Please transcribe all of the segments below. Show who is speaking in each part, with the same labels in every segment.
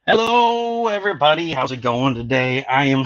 Speaker 1: Hello, everybody. How's it going today? I am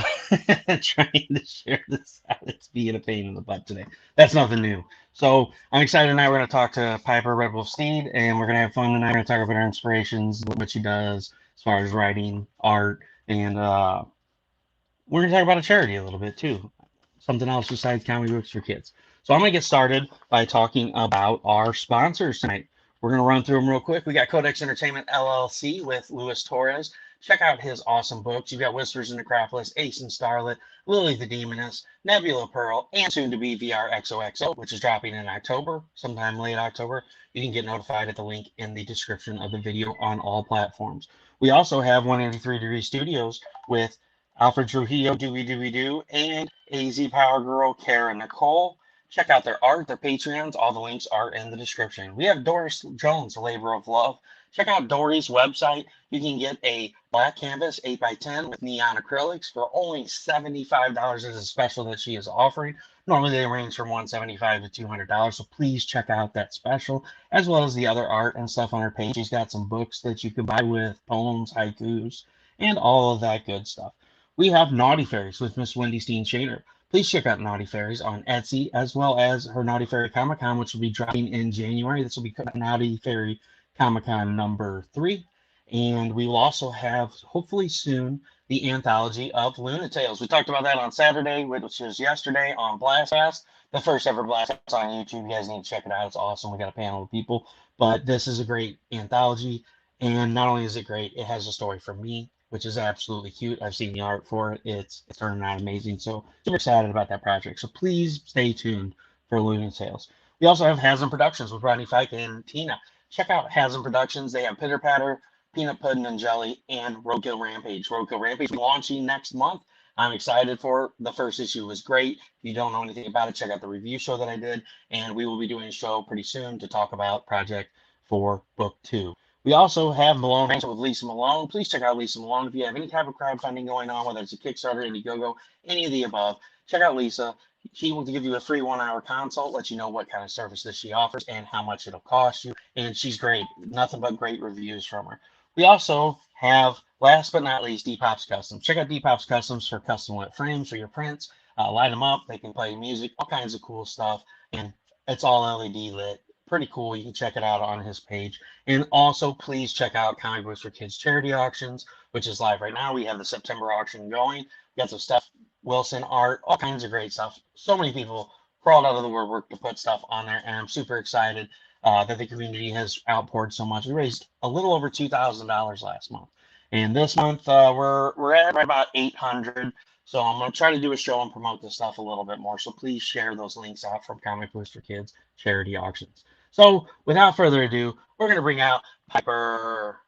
Speaker 1: trying to share this out. It's being a pain in the butt today. That's nothing new. So I'm excited tonight. We're going to talk to Piper Redolf Steed, and we're going to have fun tonight. We're going to talk about her inspirations, what she does as far as writing, art, and we're going to talk about a charity a little bit too. Something else besides comic books for kids. So I'm going to get started by talking about our sponsors tonight. We're going to run through them real quick. We got Codex Entertainment LLC with Luis Torres. Check out his awesome books. You've got Whispers in Necropolis, Ace and Starlet, Lily the Demoness, Nebula Pearl, and soon to be VR XOXO, which is dropping in October, sometime late October. You can get notified at the link in the description of the video on all platforms. We also have 183 Degree Studios with Alfred Trujillo, Dooby Dooby Doo, and AZ Power Girl, Kara Nicole. Check out their art, their Patreons. All the links are in the description. We have Doris Jones, Labor of Love. Check out Dory's website. You can get a black canvas 8x10 with neon acrylics for only $75 as a special that she is offering. Normally they range from $175 to $200, so please check out that special, as well as the other art and stuff on her page. She's got some books that you can buy with poems, haikus, and all of that good stuff. We have Naughty Fairies with Miss Wendy Steen Shader. Please check out Naughty Fairies on Etsy, as well as her Naughty Fairy Comic Con, which will be dropping in January. This will be Naughty Fairy Comic Con #3. And we will also have, hopefully soon, the anthology of Luna Tales. We talked about that on Saturday, which was yesterday on Blastcast, the first ever Blastcast on YouTube. You guys need to check it out. It's awesome. We got a panel of people. But this is a great anthology. And not only is it great, it has a story for me, which is absolutely cute. I've seen the art for it. It's turning out amazing. So super excited about that project. So please stay tuned for Luna Tales. We also have Hazzum Productions with Rodney Fike and Tina. Check out Hazzum Productions. They have Pitter Patter, Peanut Pudding and Jelly, and Roadkill Rampage. Roadkill Rampage launching next month. I'm excited for it. The first issue was great. If you don't know anything about it, check out the review show that I did. And we will be doing a show pretty soon to talk about Project for Book 2. We also have Melone Management with Lisa Melone. Please check out Lisa Melone if you have any type of crowdfunding going on, whether it's a Kickstarter, Indiegogo, any of the above. Check out Lisa. She will give you a free 1-hour consult, let you know what kind of services she offers and how much it'll cost you. And she's great. Nothing but great reviews from her. We also have, last but not least, DPopp Customz. Check out DPopp Customz for custom lit frames for your prints. Light them up. They can play music, all kinds of cool stuff. And it's all LED lit. Pretty cool. You can check it out on his page. And also, please check out Comic Books for Kids charity auctions, which is live right now. We have the September auction going. We got some Steph Wilson art, all kinds of great stuff. So many people crawled out of the woodwork to put stuff on there, and I'm super excited that the community has outpoured so much. We raised a little over $2,000 last month, and this month we're at right about 800. So I'm gonna try to do a show and promote this stuff a little bit more. So please share those links out from Comic Books for Kids charity auctions. So without further ado, we're gonna bring out Piper.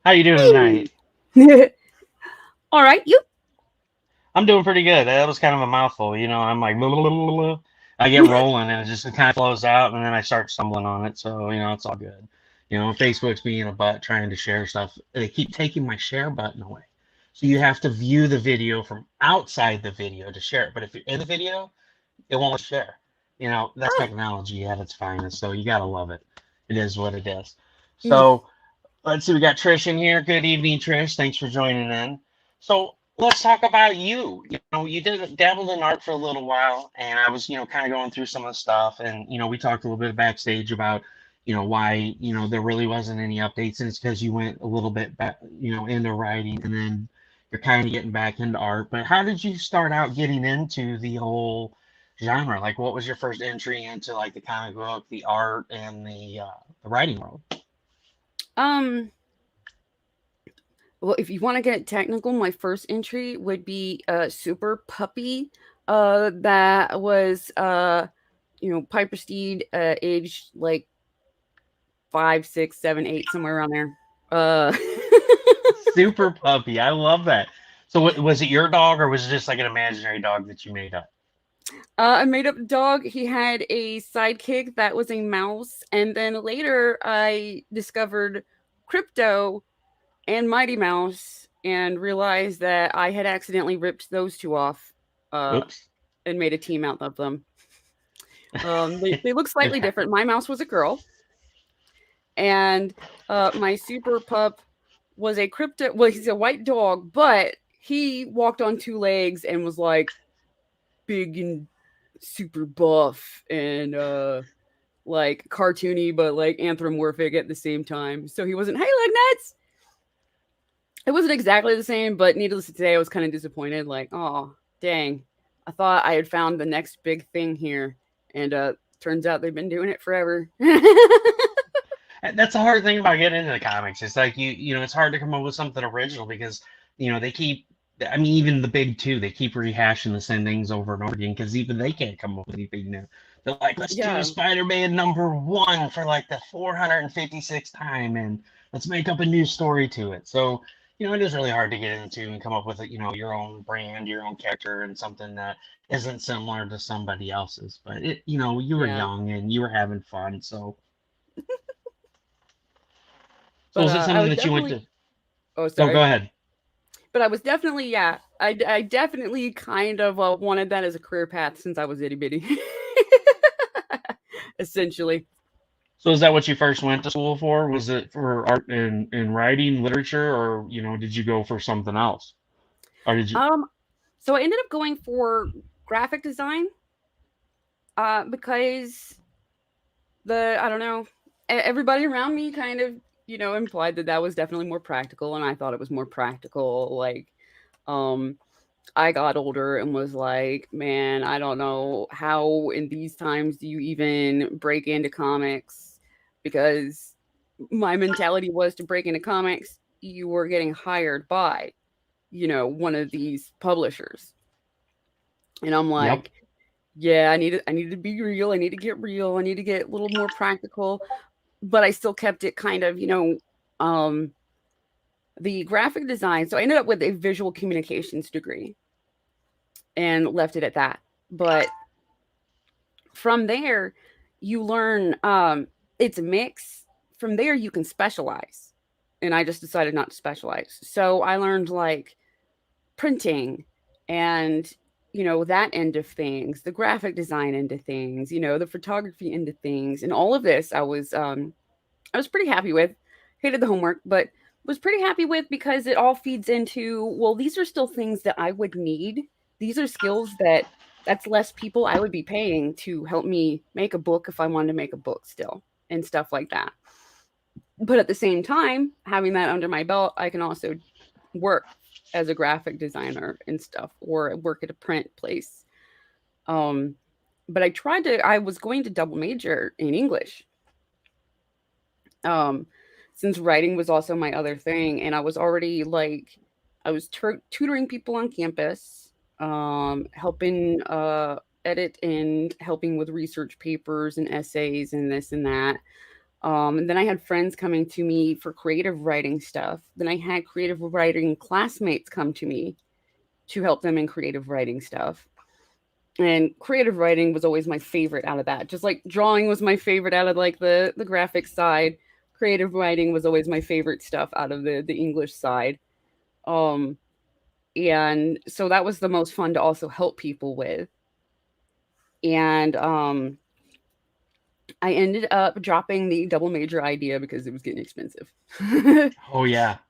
Speaker 1: How you doing tonight?
Speaker 2: All right, you.
Speaker 1: I'm doing pretty good. That was kind of a mouthful, you know. I'm like, blah, blah, blah, blah. I get rolling and it just kind of flows out, and then I start stumbling on it. So it's all good. Facebook's being a butt trying to share stuff. They keep taking my share button away. So you have to view the video from outside the video to share it. But if you're in the video, it won't let you share. That's technology at its finest. So you gotta love it. It is what it is. So let's see. We got Trish in here. Good evening, Trish. Thanks for joining in. So let's talk about you. You did dabbled in art for a little while, and I was, kind of going through some of the stuff, and we talked a little bit backstage about, why, there really wasn't any updates, and it's because you went a little bit back, into writing, and then you're kind of getting back into art. But how did you start out getting into the whole genre? Like, what was your first entry into like the comic book, the art, and the writing world?
Speaker 2: Um. Well, if you want to get technical, my first entry would be Super Puppy. That was Piper Steed, aged like 5, 6, 7, 8, somewhere around there. Uh.
Speaker 1: Super Puppy. I love that. So was it your dog, or was it just like an imaginary dog that you made up?
Speaker 2: I made up a dog. He had a sidekick that was a mouse, and then later I discovered Crypto and Mighty Mouse and realized that I had accidentally ripped those two off uh,
Speaker 1: Oops.
Speaker 2: and made a team out of them. They look
Speaker 1: It
Speaker 2: slightly
Speaker 1: ha-
Speaker 2: different. My mouse was a girl, and my super pup was a crypto. Well, he's a white dog, but he walked on two legs and was like big and super buff and like cartoony, but like anthropomorphic at the same time. So he wasn't, hey, leg nuts. It wasn't exactly the same, but needless to say, I was kind of disappointed. Like, oh, dang. I thought I had found the next big thing here. And turns out they've been doing it forever.
Speaker 1: That's the hard thing about getting into the comics. It's like it's hard to come up with something original because they keep. I mean, even the big two, they keep rehashing the same things over and over again because even they can't come up with anything new. They're like, let's do
Speaker 2: Yeah.
Speaker 1: Spider-Man #1 for like the 456th time, and let's make up a new story to it. So it is really hard to get into and come up with your own brand, your own character, and something that isn't similar to somebody else's. But you were
Speaker 2: Yeah.
Speaker 1: young and you were having fun, so. So
Speaker 2: But
Speaker 1: is it
Speaker 2: I
Speaker 1: something
Speaker 2: was
Speaker 1: that you went
Speaker 2: definitely,
Speaker 1: to?
Speaker 2: oh,
Speaker 1: No, go
Speaker 2: sorry.
Speaker 1: ahead.
Speaker 2: But I was definitely, yeah, I definitely kind of wanted that as a career path since I was itty bitty. Essentially.
Speaker 1: So is that what you first went to school for? Was it for art and writing, literature, or did you go for something else? Or did you?
Speaker 2: Um, so I ended up going for graphic design because I don't know, everybody around me kind of, implied that that was definitely more practical. And I thought it was more practical. Like, um, I got older and was like, man, I don't know how in these times do you even break into comics because my mentality was to break into comics, you were getting hired by, one of these publishers. And I'm
Speaker 1: Yep.
Speaker 2: like, yeah, I need to be real. I need to get real. I need to get a little more practical, but I still kept it kind of, um the graphic design. So I ended up with a visual communications degree and left it at that. But from there, you learn it's a mix. From there you can specialize. And I just decided not to specialize. So I learned like printing and that end of things, the graphic design end of things, the photography end of things, and all of this I was pretty happy with. Hated the homework, but was pretty happy with because it all feeds into, well, these are still things that I would need. These are skills that's less people I would be paying to help me make a book if I wanted to make a book still and stuff like that. But at the same time, having that under my belt, I can also work as a graphic designer and stuff or work at a print place. Um but I was going to double major in English. Um since writing was also my other thing and I was already like I was tutoring people on campus, helping edit and helping with research papers and essays and this and that. And then I had friends coming to me for creative writing stuff. Then I had creative writing classmates come to me to help them in creative writing stuff. And creative writing was always my favorite out of that. Just like drawing was my favorite out of like the graphic side. Creative writing was always my favorite stuff out of the English side. Um and so that was the most fun to also help people with. And I ended up dropping the double major idea because it was getting expensive.
Speaker 1: Oh yeah, for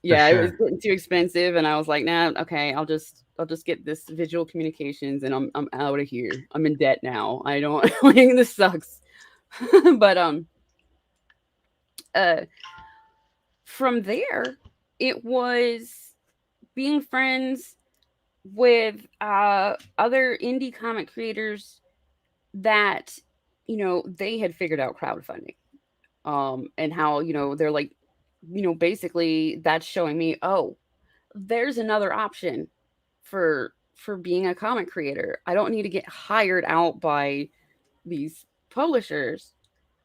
Speaker 2: Yeah, it was
Speaker 1: sure.
Speaker 2: getting too expensive, and I was like, "Nah, okay, I'll just get this visual communications, and I'm out of here. I'm in debt now. I don't like this sucks." But uh, from there, it was being friends with other indie comic creators that they had figured out crowdfunding, and how they're like, basically that's showing me, oh, there's another option for being a comic creator. I don't need to get hired out by these publishers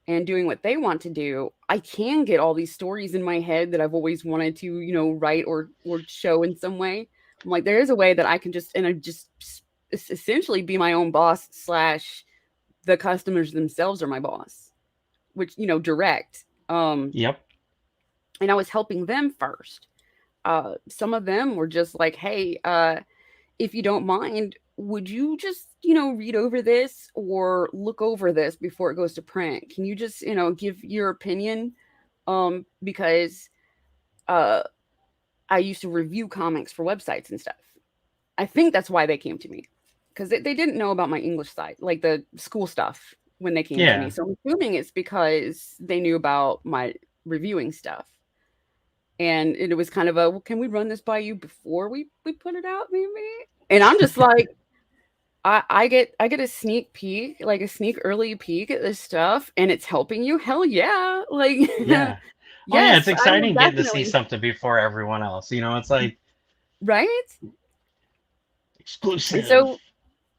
Speaker 2: and doing what they want to do. I can get all these stories in my head that I've always wanted to, write or show in some way. I'm like, there is a way that I can just and I just essentially be my own boss slash the customers themselves are my boss, which direct.
Speaker 1: Yep.
Speaker 2: And I was helping them first. Some of them were just like, hey, if you don't mind, would you just, read over this or look over this before it goes to print? Can you just, give your opinion? Because uh, I used to review comics for websites and stuff. I think that's why they came to me, because they didn't know about my English side, like the school stuff when they came to me.
Speaker 1: Yeah.
Speaker 2: So I'm assuming it's because they knew about my reviewing stuff. And it was kind of a, well, can we run this by you before we put it out, maybe? And I'm just like, I get a sneak peek, like a sneak early peek at this stuff, and it's helping you. Hell yeah! Like,
Speaker 1: Yeah. Oh yeah, it's
Speaker 2: yes, I will
Speaker 1: exciting getting to see
Speaker 2: definitely.
Speaker 1: something before everyone else. It's like
Speaker 2: Right? And
Speaker 1: exclusive.
Speaker 2: so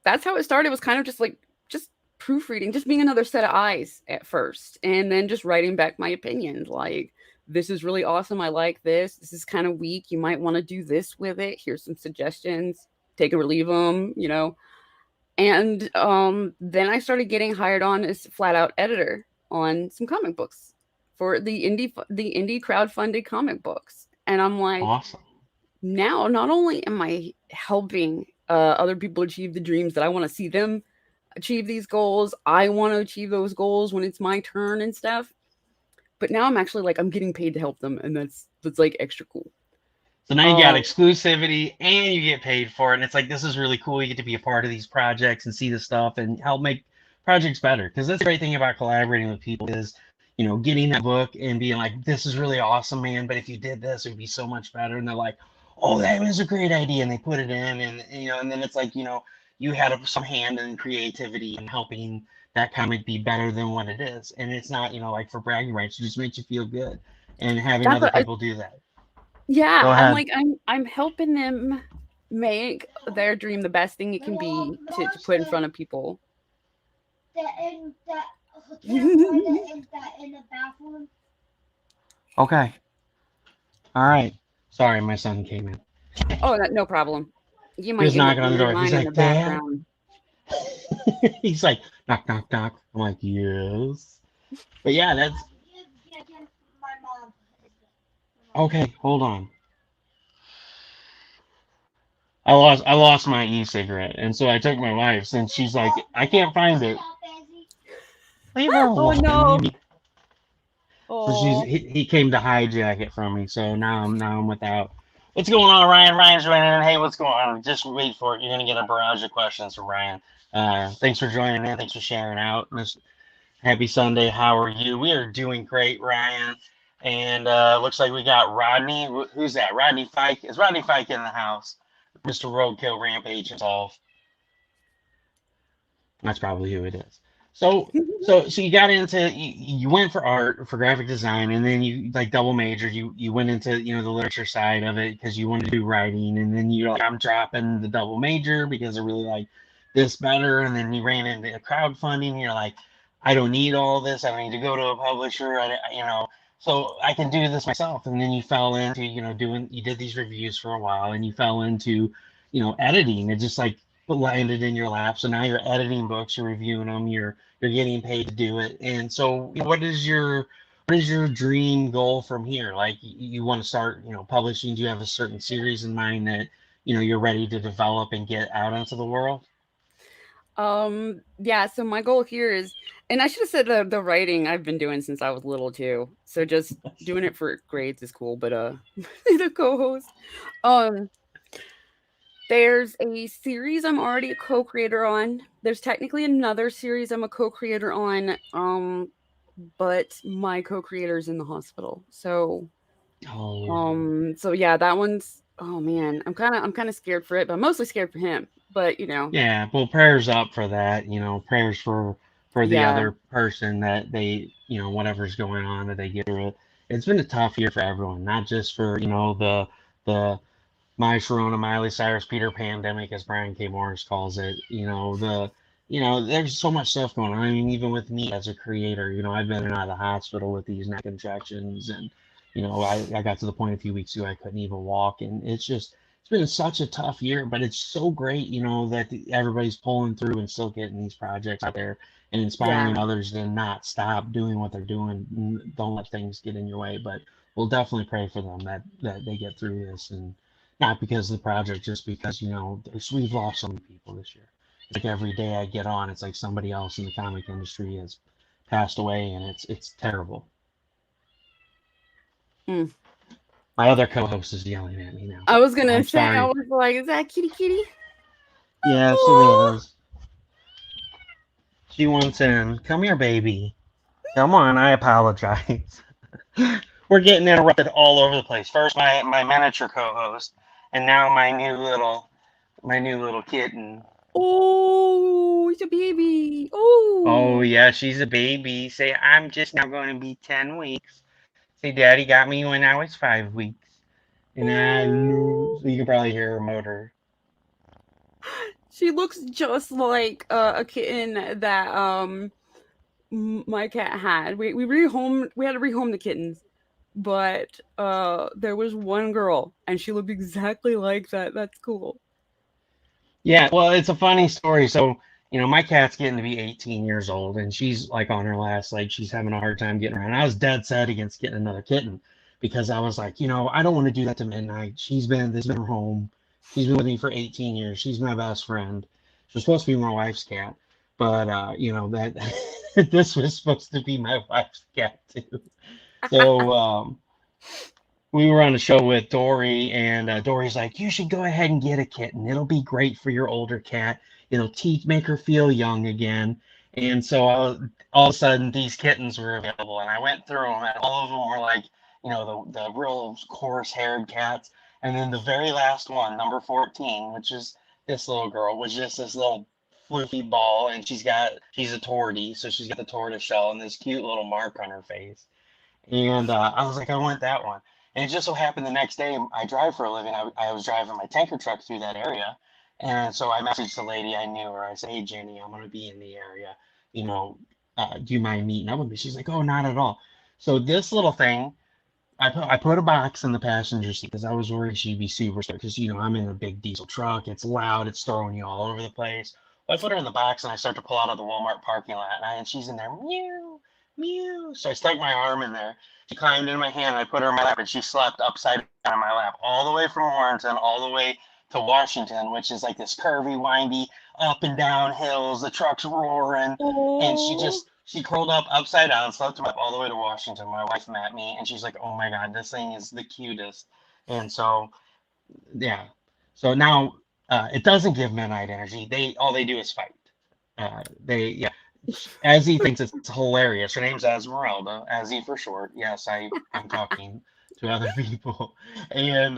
Speaker 2: that's how it started. Was kind of just like just proofreading, just being another set of eyes at first, and then just writing back my opinions. Like, this is really awesome. I like this. This is kind of weak. You might want to do this with it. Here's some suggestions. Take or leave them. And then I started getting hired on as flat out editor on some comic books for the indie crowdfunded comic books. And I'm like,
Speaker 1: Awesome.
Speaker 2: now not only am I helping other people achieve the dreams that I want to see them achieve these goals, I want to achieve those goals when it's my turn and stuff. But now I'm actually like I'm getting paid to help them, and that's like extra cool.
Speaker 1: So now you got
Speaker 2: Um,
Speaker 1: exclusivity and you get paid for it. And it's like, this is really cool. You get to be a part of these projects and see the stuff and help make projects better. Because that's the great thing about collaborating with people is, getting that book and being like, this is really awesome, man. But if you did this, it would be so much better. And they're like, oh, that was a great idea. And they put it in. And then it's like, you had some hand in creativity and helping that comic be better than what it is. And it's not, like for bragging rights, it just makes you feel good. And having
Speaker 2: that's
Speaker 1: other
Speaker 2: what I,
Speaker 1: people do that.
Speaker 2: yeah,
Speaker 1: Go
Speaker 2: I'm
Speaker 1: ahead.
Speaker 2: like I'm helping them make their dream the best thing it can be to put in front of people.
Speaker 1: Okay. All right. Sorry, my son came in.
Speaker 2: Oh, no problem. You
Speaker 1: He
Speaker 2: might
Speaker 1: was
Speaker 2: end up
Speaker 1: knocking on the
Speaker 2: hearing
Speaker 1: door. He's
Speaker 2: mine in the
Speaker 1: like, Dad.
Speaker 2: background.
Speaker 1: He's like, knock, knock, knock. I'm like, yes. But yeah, that's okay. Hold on. I lost my e-cigarette, and so I took my wife's, and she's like, I can't find it. Leave her
Speaker 2: Oh
Speaker 1: alone.
Speaker 2: no.
Speaker 1: So
Speaker 2: Oh.
Speaker 1: he came to hijack it from me. So now I'm without. What's going on, Ryan? Ryan's running in. Hey, what's going on? Just wait for it. You're gonna get a barrage of questions from Ryan. Thanks for joining in. Thanks for sharing out. Happy Sunday. How are you? We are doing great, Ryan. And looks like we got Rodney. Who's that? Rodney Fike. Is Rodney Fike in the house? Mr. Roadkill Rampage himself. That's probably who it is. So you got into you went for art for graphic design, and then you like double major. You went into the literature side of it because you wanted to do writing, and then you're like, I'm dropping the double major because I really like this better. And then you ran into crowdfunding. And you're like, I don't need all this. I don't need to go to a publisher. So I can do this myself. And then you fell into doing. You did these reviews for a while, and you fell into editing. It just like landed in your lap. So now you're editing books, you're reviewing them, you're getting paid to do it. And so, what is your dream goal from here? Like, you want to start, publishing? Do you have a certain series in mind that you're ready to develop and get out into the world?
Speaker 2: Yeah, so my goal here is, and I should have said the writing I've been doing since I was little too. So just doing it for grades is cool, but the co-host. Um there's a series I'm already a co-creator on. There's technically another series I'm a co-creator on, but my co-creator's in the hospital.
Speaker 1: Oh,
Speaker 2: So yeah, that one's, oh man, I'm kind of scared for it, but I'm mostly scared for him. But
Speaker 1: yeah. Well, prayers up for that. Prayers for the
Speaker 2: yeah,
Speaker 1: other person that they, whatever's going on, that they get through it. It's been a tough year for everyone, not just for the My Sharona, Miley Cyrus, Peter Pandemic, as Brian K. Morris calls it. There's so much stuff going on. I mean, even with me as a creator, I've been in and out of the hospital with these neck infections, and I got to the point a few weeks ago I couldn't even walk, and it's been such a tough year. But it's so great, that everybody's pulling through and still getting these projects out there and
Speaker 2: yeah,
Speaker 1: inspiring others to not stop doing what they're doing. Don't let things get in your way. But we'll definitely pray for them that they get through this, and not because of the project, just because we've lost so many people this year. It's like every day I get on, it's like somebody else in the comic industry has passed away, and it's terrible.
Speaker 2: mm.
Speaker 1: My other co-host is yelling at me now.
Speaker 2: I was
Speaker 1: So
Speaker 2: gonna
Speaker 1: I'm
Speaker 2: say, I
Speaker 1: sorry.
Speaker 2: was like, is that kitty kitty?
Speaker 1: Yes, it
Speaker 2: Oh,
Speaker 1: is. She wants in. Come here, baby. Come on. I apologize. We're getting interrupted all over the place. First, my miniature co-host, and now my new little kitten.
Speaker 2: oh, it's a baby.
Speaker 1: Oh
Speaker 2: Oh,
Speaker 1: yeah, she's a baby. Say I'm just now going to be 10 weeks. Say Daddy got me when I was 5 weeks, and I
Speaker 2: oh.
Speaker 1: lose. You can probably hear her motor.
Speaker 2: She looks just like a kitten that my cat had. We had to rehome the kittens, but there was one girl and she looked exactly like that. That's cool.
Speaker 1: Yeah, well, it's a funny story. So, my cat's getting to be 18 years old, and she's like on her last leg. She's having a hard time getting around. I was dead set against getting another kitten because I was like, I don't want to do that to Midnight. This has been her home. She's been with me for 18 years. She's my best friend. She's supposed to be my wife's cat, but that this was supposed to be my wife's cat too. So, we were on a show with Dory, and Dory's like, "You should go ahead and get a kitten. It'll be great for your older cat. It'll make her feel young again." And so all of a sudden, these kittens were available, and I went through them, and all of them were like, the real coarse-haired cats. And then the very last one, number 14, which is this little girl, was just this little floofy ball, and she's a tortie, so she's got the tortoise shell and this cute little mark on her face. And I was like, I want that one. And it just so happened the next day, I drive for a living. I was driving my tanker truck through that area. And so I messaged the lady I knew her. I said, "Hey, Jenny, I'm going to be in the area. You know, do you mind meeting up with me?" She's like, "Oh, not at all." So this little thing, I put a box in the passenger seat because I was worried she'd be super scared because, I'm in a big diesel truck. It's loud. It's throwing you all over the place. Well, I put her in the box and I start to pull out of the Walmart parking lot, and she's in there, mew, mew. So I stuck my arm in there. She climbed in my hand. I put her in my lap, and she slept upside down in my lap all the way from Warrenton all the way to Washington, which is like this curvy, windy, up and down hills. The truck's roaring, and she
Speaker 2: Oh,
Speaker 1: just she curled up upside down, slept up all the way to Washington. My wife met me, and she's like, "Oh my God, this thing is the cutest." And so, yeah. So now it doesn't give Midnight energy. All they do is fight. Yeah. Azzy thinks it's hilarious. Her name's Esmeralda, Azzy for short. Yes, I'm talking to other people, and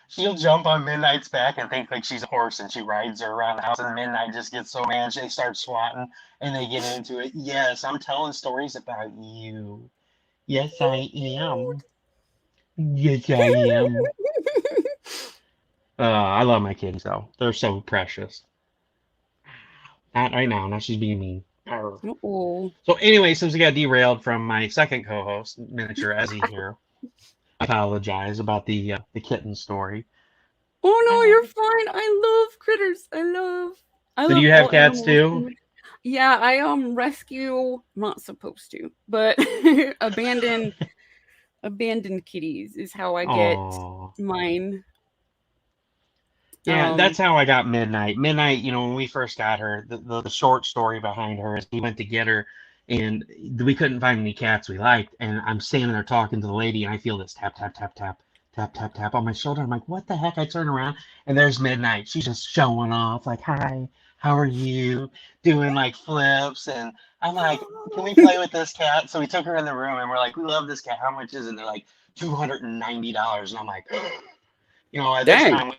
Speaker 1: she'll jump on Midnight's back and think like she's a horse, and she rides her around the house. And Midnight just gets so mad, they start swatting, and they get into it. Yes, I'm telling stories about you. Yes, I am. Yes, I am. I love my kitties though. They're so precious. Not right now. Now she's being mean. Arr.
Speaker 2: oh,
Speaker 1: So anyway, since we got derailed from my second co-host, Miniature Ezzy here, I apologize about the kitten story.
Speaker 2: oh no,
Speaker 1: So
Speaker 2: you're fine. I love critters. I
Speaker 1: do
Speaker 2: love
Speaker 1: you have
Speaker 2: all
Speaker 1: cats
Speaker 2: animals.
Speaker 1: too?
Speaker 2: Yeah, I rescue. I'm not supposed to, but abandoned kitties is how I get
Speaker 1: Oh,
Speaker 2: mine.
Speaker 1: yeah,
Speaker 2: Um,
Speaker 1: that's how I got Midnight. Midnight, when we first got her, the short story behind her is we went to get her, and we couldn't find any cats we liked. And I'm standing there talking to the lady, and I feel this tap, tap, tap, tap, tap, tap, tap on my shoulder. I'm like, what the heck? I turn around, and there's Midnight. She's just showing off, like, "Hi, how are you?" Doing like flips, and I'm like, "Can we play with this cat?" So we took her in the room, and we're like, "We love this cat. How much is it?" And they're like, $290, and I'm like, at this
Speaker 2: dang.
Speaker 1: time,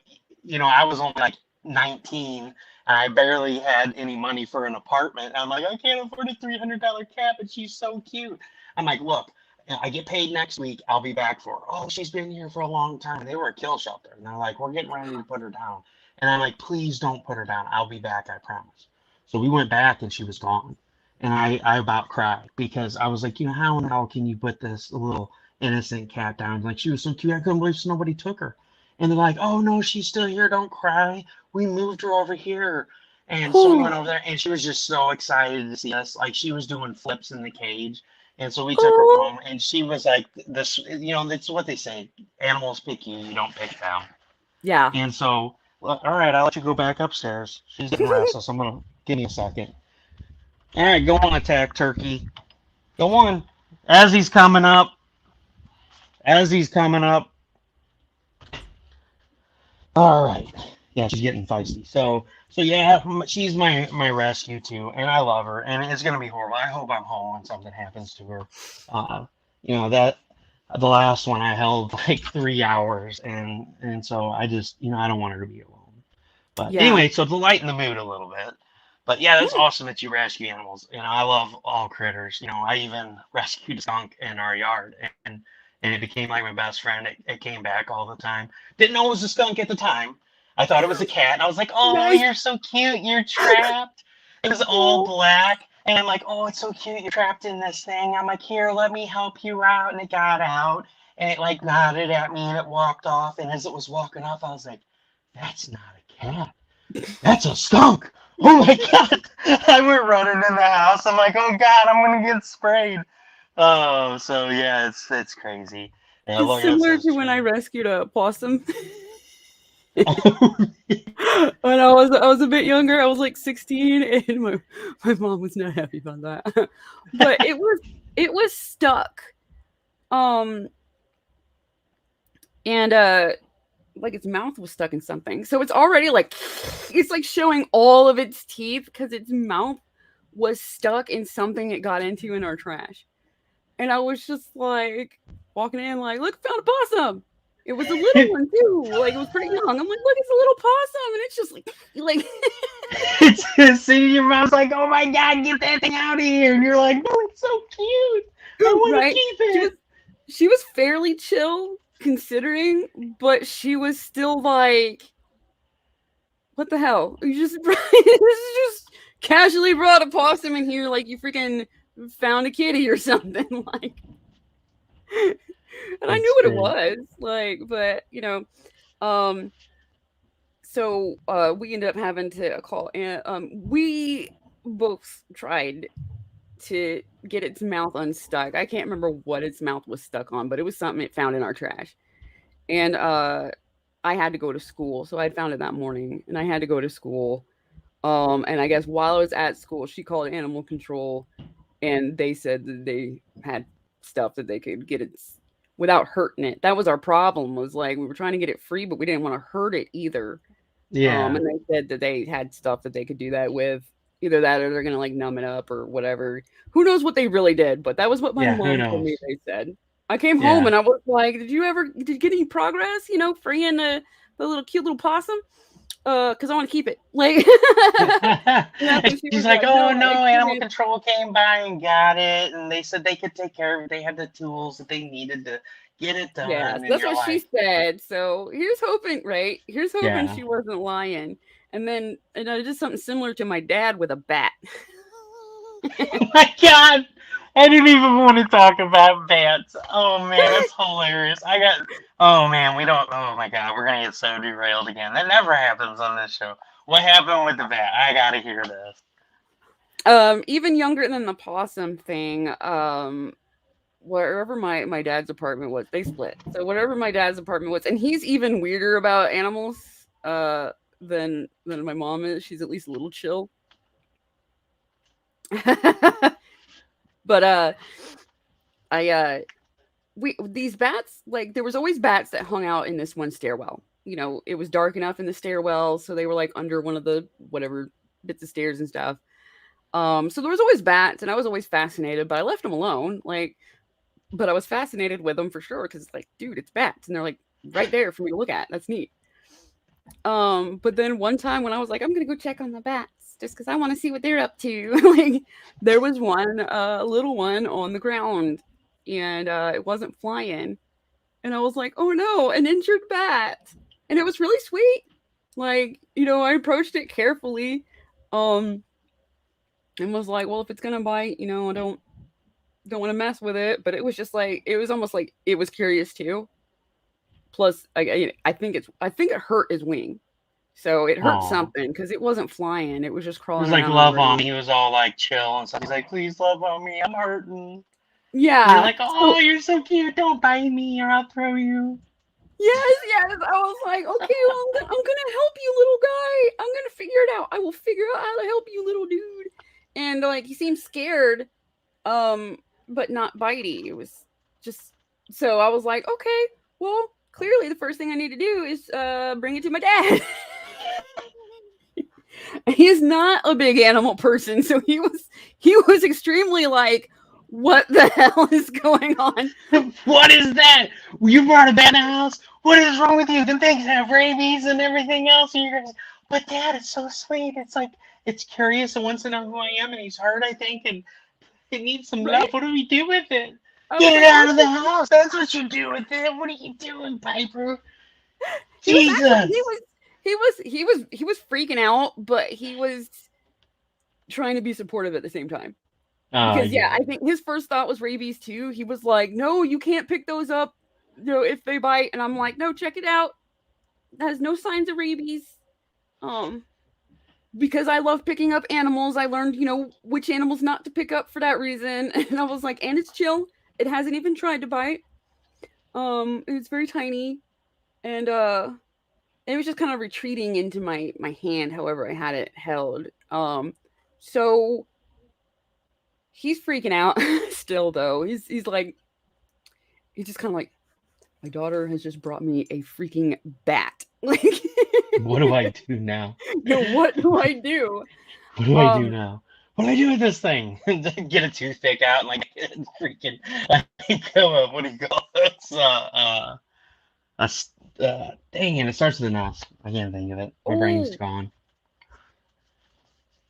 Speaker 1: I was only like 19, and I barely had any money for an apartment. I'm like, I can't afford a $300 cat, but she's so cute. I'm like, look, I get paid next week. I'll be back for her. Oh, she's been here for a long time. They were a kill shelter, and they're like, we're getting ready to put her down. And I'm like, please don't put her down. I'll be back. I promise. So we went back, and she was gone. And I about cried because I was like, how in hell can you put this little innocent cat down? Like, she was so cute. I couldn't believe nobody took her. And they're like, "Oh no, she's still here. Don't cry. We moved her over here." And so we went over there, and she was just so excited to see us. Like, she was doing flips in the cage. And so we took her
Speaker 2: Oh,
Speaker 1: home, and she was like, "This, that's what they say. Animals pick you. You don't pick them."
Speaker 2: yeah.
Speaker 1: And so, well, all right, I'll let you go back upstairs. She's getting restless. Give me a second. All right, go on, attack turkey. Go on. As he's coming up. As he's coming up. All right. Yeah, she's getting feisty. So yeah, she's my rescue too, and I love her, and it's gonna be horrible. I hope I'm home when something happens to her. Uh, that the last one I held like 3 hours, and so I just I don't want her to be alone. But
Speaker 2: Yeah.
Speaker 1: anyway, so to lighten the mood a little bit. But yeah, that's
Speaker 2: Yeah.
Speaker 1: awesome that you rescue animals. I love all critters. I even rescued a skunk in our yard, and it became like my best friend. It came back all the time. Didn't know it was a skunk at the time. I thought it was a cat. And I was like, "Oh,
Speaker 2: Nice.
Speaker 1: you're so cute. You're trapped." It was all
Speaker 2: Oh,
Speaker 1: black, and I'm like, "Oh, it's so cute. You're trapped in this thing." I'm like, "Here, let me help you out." And it got out, and it like nodded at me, and it walked off. And as it was walking off, I was like, "That's not a cat. That's a skunk." Oh my god! I went running in the house. I'm like, "Oh god, I'm gonna get sprayed." Oh, so yeah, it's crazy. Yeah,
Speaker 2: it's
Speaker 1: look, that's
Speaker 2: similar
Speaker 1: that's
Speaker 2: to when I
Speaker 1: true.
Speaker 2: rescued a possum.
Speaker 1: Oh,
Speaker 2: When I was a bit younger, I was like 16, and my mom was not happy about that. But it was stuck. Um and like its mouth was stuck in something. So it's already like it's like showing all of its teeth because its mouth was stuck in something it got into in our trash. And I was just like walking in, like, look, found a possum. It was a little one too. Like it was pretty young. I'm like, look, it's a little possum, and it's just like
Speaker 1: see, your mom's like, "Oh my god, get that thing out of here!" And you're like, "No, it's so cute. I want to
Speaker 2: right.
Speaker 1: keep
Speaker 2: She was
Speaker 1: it."
Speaker 2: she was fairly chill considering, but she was still like, what the hell? You just just casually brought a possum in here like you freaking found a kitty or something like. And I knew
Speaker 1: That's
Speaker 2: what it
Speaker 1: great.
Speaker 2: was like, but um so we ended up having to call, and we both tried to get its mouth unstuck. I can't remember what its mouth was stuck on, but it was something it found in our trash. And I had to go to school, so I'd found it that morning, and I had to go to school. And I guess while I was at school, she called animal control, and they said that they had stuff that they could get it without hurting it. That was our problem. Was like we were trying to get it free, but we didn't want to hurt it either.
Speaker 1: Yeah,
Speaker 2: And they said that they had stuff that they could do that with. Either that or they're gonna like numb it up or whatever. Who knows what they really did? But that was what my
Speaker 1: yeah. Who
Speaker 2: mom told me
Speaker 1: knows?
Speaker 2: they said. I came home
Speaker 1: Yeah.
Speaker 2: and I was like, did you get any progress? Freeing the little cute little possum? Because I want to keep it. Like and that's
Speaker 1: And
Speaker 2: when she
Speaker 1: she's
Speaker 2: was
Speaker 1: like,
Speaker 2: like,
Speaker 1: "Oh
Speaker 2: no, I
Speaker 1: no, animal
Speaker 2: experienced.
Speaker 1: control came by and got it, and they said they could take care of it. They had the tools that they needed to get it
Speaker 2: Yeah, so
Speaker 1: done." And
Speaker 2: that's
Speaker 1: you're
Speaker 2: what she
Speaker 1: like,
Speaker 2: said. So here's hoping, right? Here's hoping
Speaker 1: "Yeah."
Speaker 2: she wasn't lying. And then I did something similar to my dad with a bat.
Speaker 1: Oh my god, I didn't even want to talk about bats. Oh man, that's hilarious. I got. Oh man, we don't. Oh my god, we're gonna get so derailed again. That never happens on this show. What happened with the bat? I gotta hear this.
Speaker 2: Even younger than the possum thing, wherever my dad's apartment was, they split. So whatever my dad's apartment was, and he's even weirder about animals than my mom is. She's at least a little chill. But I we these bats, like there was always bats that hung out in this one stairwell. It was dark enough in the stairwell, so they were like under one of the whatever bits of stairs and stuff. So there was always bats, and I was always fascinated, but I left them alone. Like, but I was fascinated with them for sure because it's like, dude, it's bats, and they're like right there for me to look at. That's neat. But then one time when I was like, I'm gonna go check on the bats just because I want to see what they're up to, like there was one, little one on the ground, and it wasn't flying, and I was like, oh no, an injured bat, and it was really sweet. Like I approached it carefully, um, and was like, well, if it's gonna bite, I don't want to mess with it. But it was just like it was almost like it was curious too. Plus, I think it hurt his wing, so it hurt
Speaker 1: Oh,
Speaker 2: something because it wasn't flying; it was just
Speaker 1: it was
Speaker 2: crawling
Speaker 1: like
Speaker 2: around on the
Speaker 1: love on me.
Speaker 2: ground.
Speaker 1: He was all like chill and stuff. He's like, "Please love on me. I'm hurting." And you're
Speaker 2: Yeah.
Speaker 1: like, "Oh,
Speaker 2: So
Speaker 1: you're so cute. Don't bite me, or I'll throw you."
Speaker 2: yes, yes. I was like, okay, well, I'm gonna help you, little guy. I'm gonna figure it out. I will figure out how to help you, little dude. And like he seemed scared, um, but not bitey. It was just so I was like, okay, well. clearly the first thing I need to do is bring it to my dad. He's not a big animal person, so he was extremely like, what the hell is going on?
Speaker 1: What is that? You brought a bat in the house? What is wrong with you? Them things have rabies and everything else. And you're gonna, but Dad, it's so sweet. It's like it's curious and wants to know who I am, and he's hurt, I think, and it needs some
Speaker 2: Right?
Speaker 1: love. What do we do with it?
Speaker 2: I was
Speaker 1: Get it
Speaker 2: like,
Speaker 1: out of the house. That's what you do with it. What are you doing, Piper?
Speaker 2: he was actually
Speaker 1: Jesus.
Speaker 2: he was freaking out, but he was trying to be supportive at the same time.
Speaker 1: Oh, I
Speaker 2: Because yeah,
Speaker 1: get
Speaker 2: I
Speaker 1: it.
Speaker 2: think his first thought was rabies too. He was like, "No, you can't pick those up, if they bite." And I'm like, "No, check it out. It has no signs of rabies." Um, because I love picking up animals, I learned, which animals not to pick up for that reason. And I was like, "And it's chill. It hasn't even tried to bite. It's very tiny, and it was just kind of retreating into my hand, however I had it held. So he's freaking out still though. He's like he's just kind of like, my daughter has just brought me a freaking bat. Like,
Speaker 1: What do I do now?
Speaker 2: what do I do?
Speaker 1: What do I do
Speaker 2: Um,
Speaker 1: now? What do I do with this thing? Get a toothpick out and like freaking like what do you call it? A dang it! It starts with an S. I can't think of it. My brain's
Speaker 2: oh,
Speaker 1: gone.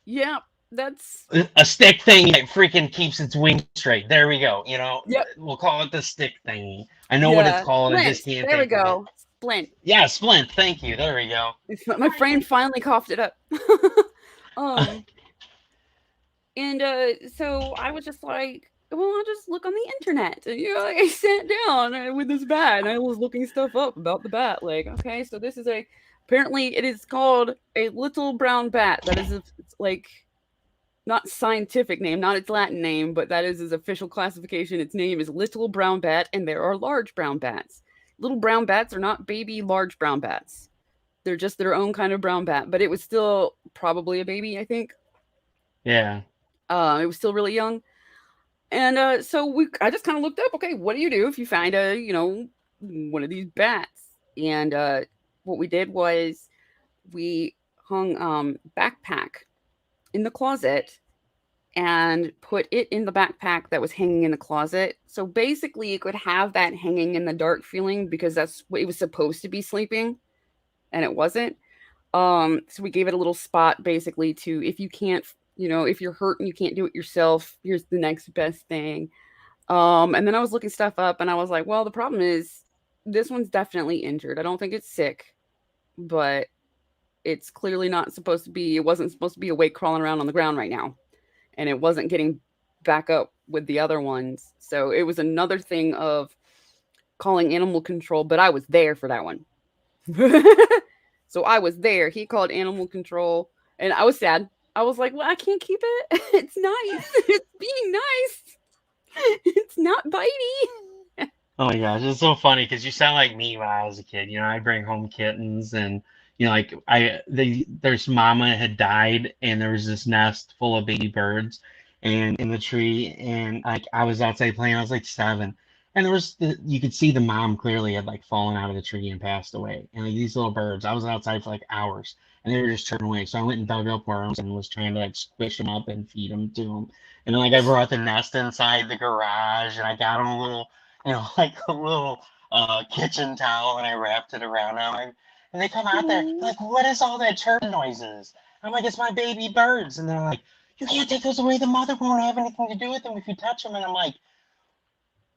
Speaker 2: yeah, that's
Speaker 1: A stick thing that freaking keeps its wings straight. There we go.
Speaker 2: yep,
Speaker 1: We'll call it the stick thingy. I know what it's
Speaker 2: yeah,
Speaker 1: called. I
Speaker 2: splint.
Speaker 1: just can't
Speaker 2: There we
Speaker 1: think of it.
Speaker 2: go, splint.
Speaker 1: Yeah, splint. Thank you. There we go.
Speaker 2: My friend finally coughed it up. um, and so I was just like, well, I'll just look on the internet. And, I sat down with this bat and I was looking stuff up about the bat. Like, okay, so this is apparently it is called a little brown bat. That is it's like not scientific name, not its Latin name, but that is its official classification. Its name is little brown bat, and there are large brown bats. Little brown bats are not baby large brown bats. They're just their own kind of brown bat, but it was still probably a baby, I think.
Speaker 1: Yeah.
Speaker 2: It was still really young. And so I just kind of looked up, okay, what do you do if you find one of these bats? And what we did was we hung backpack in the closet and put it in the backpack that was hanging in the closet. So basically, it could have that hanging in the dark feeling because that's what it was supposed to be sleeping, and it wasn't. So we gave it a little spot basically to, if you can't, if you're hurt and you can't do it yourself, here's the next best thing. And then I was looking stuff up and I was like, well, the problem is this one's definitely injured. I don't think it's sick, but it's clearly not supposed to be, it wasn't supposed to be awake crawling around on the ground right now. And it wasn't getting back up with the other ones. So it was another thing of calling animal control, but I was there for that one. So I was there. He called animal control and I was sad. I was like, well, I can't keep it. It's nice. It's being nice. It's not bitey.
Speaker 1: Oh my gosh, it's so funny because you sound like me when I was a kid. I bring home kittens, and like there's mama had died, and there was this nest full of baby birds, and in the tree, and like I was outside playing. I was like 7, and you could see the mom clearly had like fallen out of the tree and passed away, and like these little birds. I was outside for like hours, and they were just chirping away. So I went and dug up worms and was trying to like squish them up and feed them to them. And then like I brought the nest inside the garage, and I got them a little like a little kitchen towel, and I wrapped it around them. And they come out there, like, what is all that chirping noises? I'm like, it's my baby birds. And they're like, you can't take those away. The mother won't have anything to do with them if you touch them. And I'm like,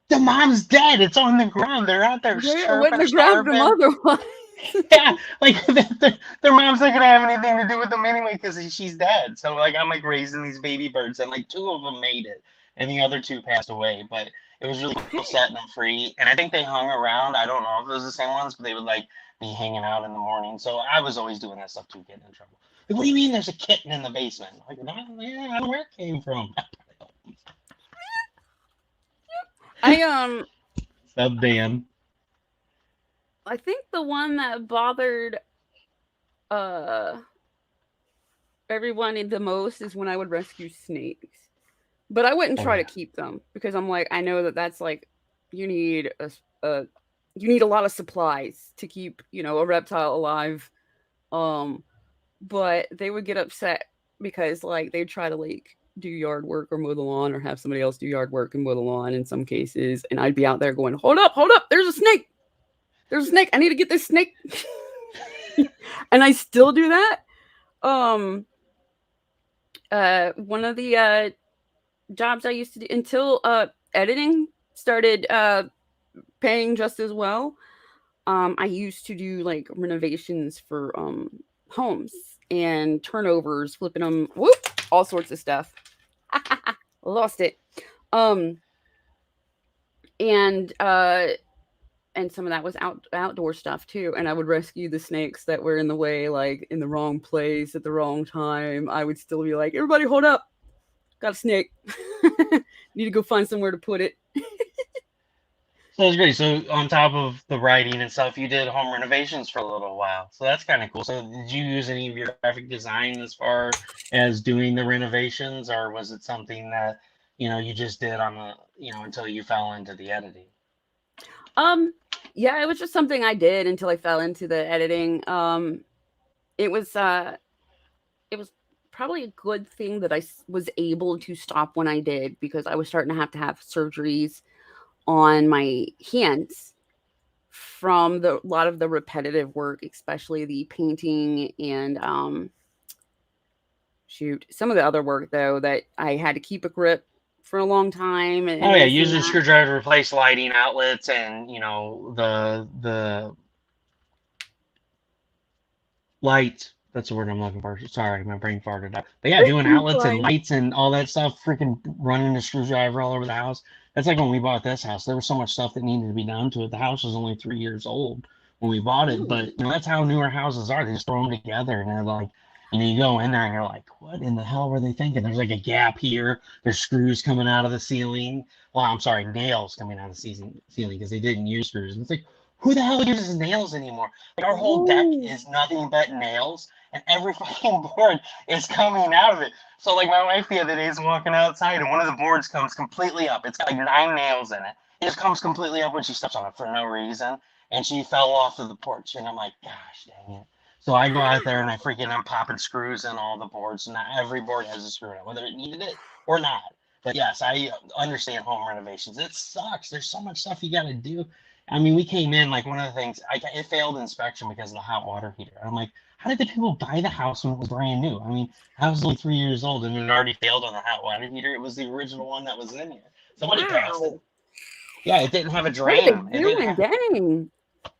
Speaker 1: the mom's dead. It's on the ground. They're out there
Speaker 2: Yeah, I went
Speaker 1: chirping,
Speaker 2: to grab the
Speaker 1: starving.
Speaker 2: mother one.
Speaker 1: Yeah, like their mom's not gonna have anything to do with them anyway because she's dead. So like I'm like raising these baby birds, and like 2 of them made it, and the other 2 passed away. But it was really cool setting them free, and I think they hung around. I don't know if it was the same ones, but they would like be hanging out in the morning. So I was always doing that stuff too, getting in trouble. Like, what do you mean there's a kitten in the basement? Like, no, yeah, I don't know where it came from.
Speaker 2: I
Speaker 1: Sub Dan.
Speaker 2: I think the one that bothered uh everyone the most is when I would rescue snakes. But I wouldn't
Speaker 1: Oh
Speaker 2: try to
Speaker 1: yeah.
Speaker 2: keep them because I'm like, I know that that's like, you need a you need a lot of supplies to keep, a reptile alive. But they would get upset because like they'd try to like do yard work or mow the lawn or have somebody else do yard work and mow the lawn in some cases, and I'd be out there going, hold up, there's a snake. There's a snake. I need to get this snake. And I still do that. One of the jobs I used to do until editing started paying just as well. I used to do like renovations for homes and turnovers, flipping them, all sorts of stuff. Lost it. And some of that was outdoor stuff too. And I would rescue the snakes that were in the way, like in the wrong place at the wrong time. I would still be like, everybody hold up. Got a snake. Need to go find somewhere to put it.
Speaker 1: So that's great. So on top of the writing and stuff, you did home renovations for a little while. So that's kind of cool. So did you use any of your graphic design as far as doing the renovations, or was it something that, you just did on the, until you fell into the editing?
Speaker 2: Yeah, it was just something I did until I fell into the editing. It was probably a good thing that I was able to stop when I did, because I was starting to have surgeries on my hands from a lot of the repetitive work, especially the painting and some of the other work though, that I had to keep a grip for a long time. And
Speaker 1: oh yeah, using a screwdriver to replace lighting outlets and the lights. That's the word I'm looking for. Sorry, my brain farted out. But yeah, doing outlets and lights and all that stuff, freaking running the screwdriver all over the house. That's like when we bought this house. There was so much stuff that needed to be done to it. The house was only 3 years old when we bought it, but that's how newer houses are. They just throw them together, and they're like, you go in there and you're like, what in the hell were they thinking? There's like a gap here. There's screws coming out of the ceiling. Well, I'm sorry, nails coming out of the ceiling because they didn't use screws. And it's like, who the hell uses nails anymore? Like our whole deck is nothing but nails, and every fucking board is coming out of it. So like my wife the other day is walking outside, and one of the boards comes completely up. It's got like 9 nails in it. It just comes completely up when she steps on it for no reason, and she fell off of the porch. And I'm like, gosh dang it. So I go out there and I'm popping screws in all the boards, and not every board has a screw in it, whether it needed it or not. But yes, I understand home renovations. It sucks. There's so much stuff you got to do. I mean, we came in, like one of the things, it failed inspection because of the hot water heater. I'm like, how did the people buy the house when it was brand new? I mean, I was only 3 years old and it already failed on the hot water heater. It was the original one that was in here. Somebody passed it. Yeah, it didn't have a drain.
Speaker 2: Dang.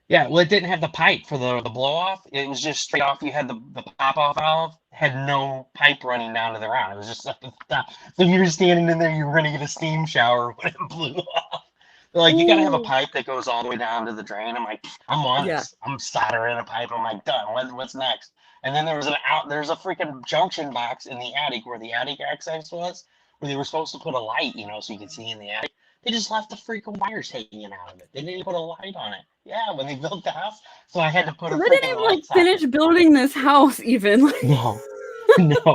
Speaker 1: Yeah, well, it didn't have the pipe for the blow off. It was just straight off. You had the pop off valve, had no pipe running down to the ground. It was just at the top. So if you were standing in there, you were going to get a steam shower when it blew off. They're like, you got to have a pipe that goes all the way down to the drain. I'm like, I'm on it. I'm soldering a pipe. I'm like, done. What's next? And then there's a freaking junction box in the attic where the attic access was, where they were supposed to put a light, so you could see in the attic. They just left the freaking wires hanging out of it. They didn't put a light on it. Yeah, when they built the house. So I had to put a freaking light. They didn't even
Speaker 2: finish building this house even.
Speaker 1: No.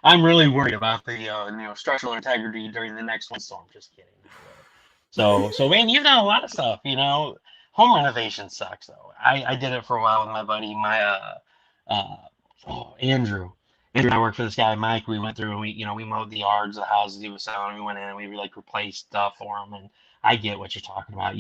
Speaker 1: I'm really worried about the structural integrity during the next windstorm. Just kidding. So man, you've done a lot of stuff. Home renovation sucks though. I did it for a while with my buddy, Andrew. Andrew and I worked for this guy, Mike. We went through and we mowed the yards of the houses he was selling. We went in and we like replaced stuff for him. And I get what you're talking about.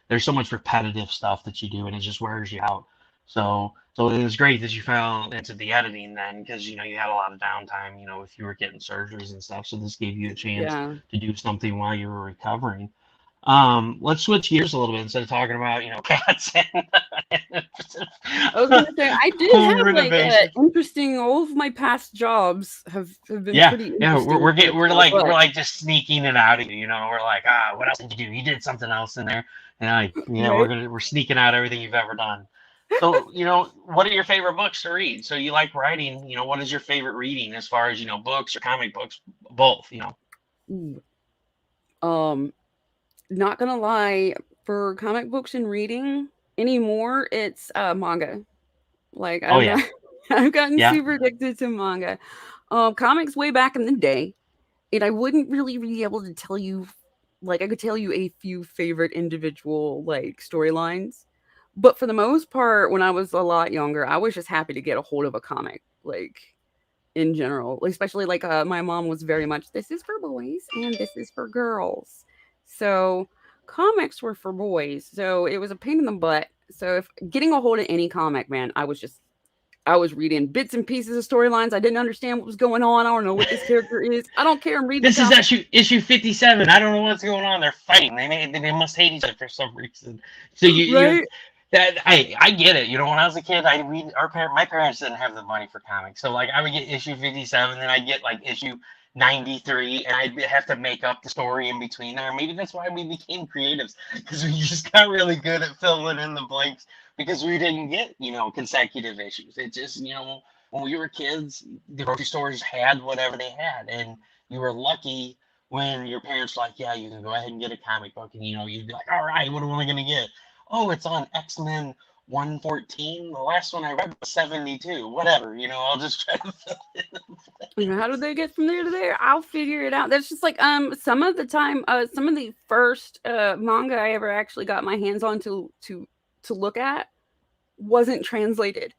Speaker 1: There's so much repetitive stuff that you do, and it just wears you out. So it was great that you fell into the editing then, because you had a lot of downtime. If you were getting surgeries and stuff. So this gave you a chance to do something while you were recovering. Let's switch gears a little bit instead of talking about cats and
Speaker 2: I was gonna say I did have like interesting. All of my past jobs have been pretty interesting.
Speaker 1: We're like just sneaking it out of you. We're like, what else did you do? You did something else in there, and we're sneaking out everything you've ever done. So what are your favorite books to read? So you like writing? What is your favorite reading as far as books or comic books? Both.
Speaker 2: Not gonna lie, for comic books and reading anymore, it's manga. Like I've gotten super addicted to manga. Comics way back in the day, and I wouldn't really be able to tell you like I could tell you a few favorite individual like storylines, but for the most part, when I was a lot younger, I was just happy to get a hold of a comic, like in general. Especially like my mom was very much this is for boys and this is for girls, so comics were for boys. So it was a pain in the butt. So if getting a hold of any comic, man, I was reading bits and pieces of storylines. I didn't understand what was going on. I don't know what this character is. I don't care. I'm reading the
Speaker 1: This is
Speaker 2: comic.
Speaker 1: issue 57. I don't know what's going on. They're fighting. They must hate each other for some reason. So you
Speaker 2: Right?
Speaker 1: that I get it. You know, when I was a kid, I read my parents didn't have the money for comics, so like I would get issue 57, then I'd get like issue 93, and I'd have to make up the story in between there. Maybe that's why we became creatives, because we just got really good at filling in the blanks because we didn't get consecutive issues. It just when we were kids, the grocery stores had whatever they had, and you were lucky when your parents were like, yeah, you can go ahead and get a comic book, and you'd be like, all right, what am I gonna get? Oh, it's on X-Men 114. The last one I read was 72. Whatever, I'll just try to fill in the
Speaker 2: How
Speaker 1: blanks.
Speaker 2: did they get from there to there? I'll figure it out. That's just like some of the time some of the first manga I ever actually got my hands on to look at wasn't translated.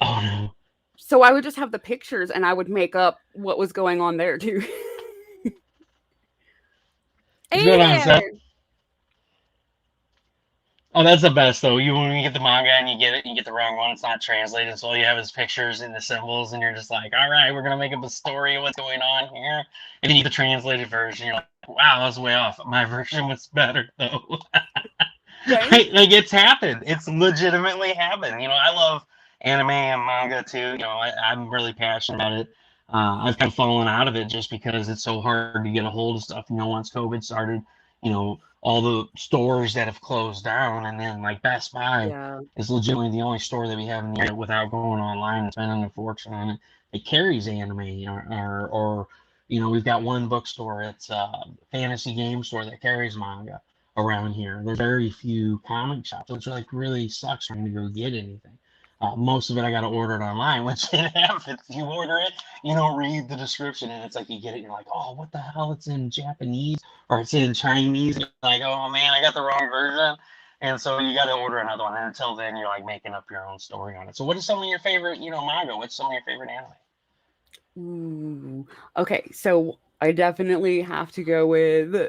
Speaker 1: Oh no.
Speaker 2: So I would just have the pictures and I would make up what was going on there too.
Speaker 1: What's
Speaker 2: Hey
Speaker 1: going on, Seth?
Speaker 2: there.
Speaker 1: Oh, that's the best though. When you get the manga and you get the wrong one. It's not translated, so all you have is pictures and the symbols, and you're just like, all right, we're gonna make up a story of what's going on here. And then you get the translated version. You're like, wow, that was way off. My version was better though.
Speaker 2: Right?
Speaker 1: Like it's happened. It's legitimately happened. I love anime and manga too. I'm really passionate about it. I've kind of fallen out of it just because it's so hard to get a hold of stuff. Once COVID started, all the stores that have closed down, and then like Best Buy
Speaker 2: Yeah.
Speaker 1: is legitimately the only store that we have in the area without going online and spending a fortune on it. It carries anime, or we've got one bookstore. It's a fantasy game store that carries manga around here. There's very few comic shops, which like really sucks trying to go get anything. Most of it I got to order it online, which it happens. You order it, you don't read the description, and it's like you get it, and you're like, oh, what the hell? It's in Japanese or it's in Chinese. And you're like, oh man, I got the wrong version. And so you got to order another one. And until then, you're like making up your own story on it. So, what is some of your favorite, manga? What's some of your favorite anime?
Speaker 2: Ooh. Okay, so I definitely have to go with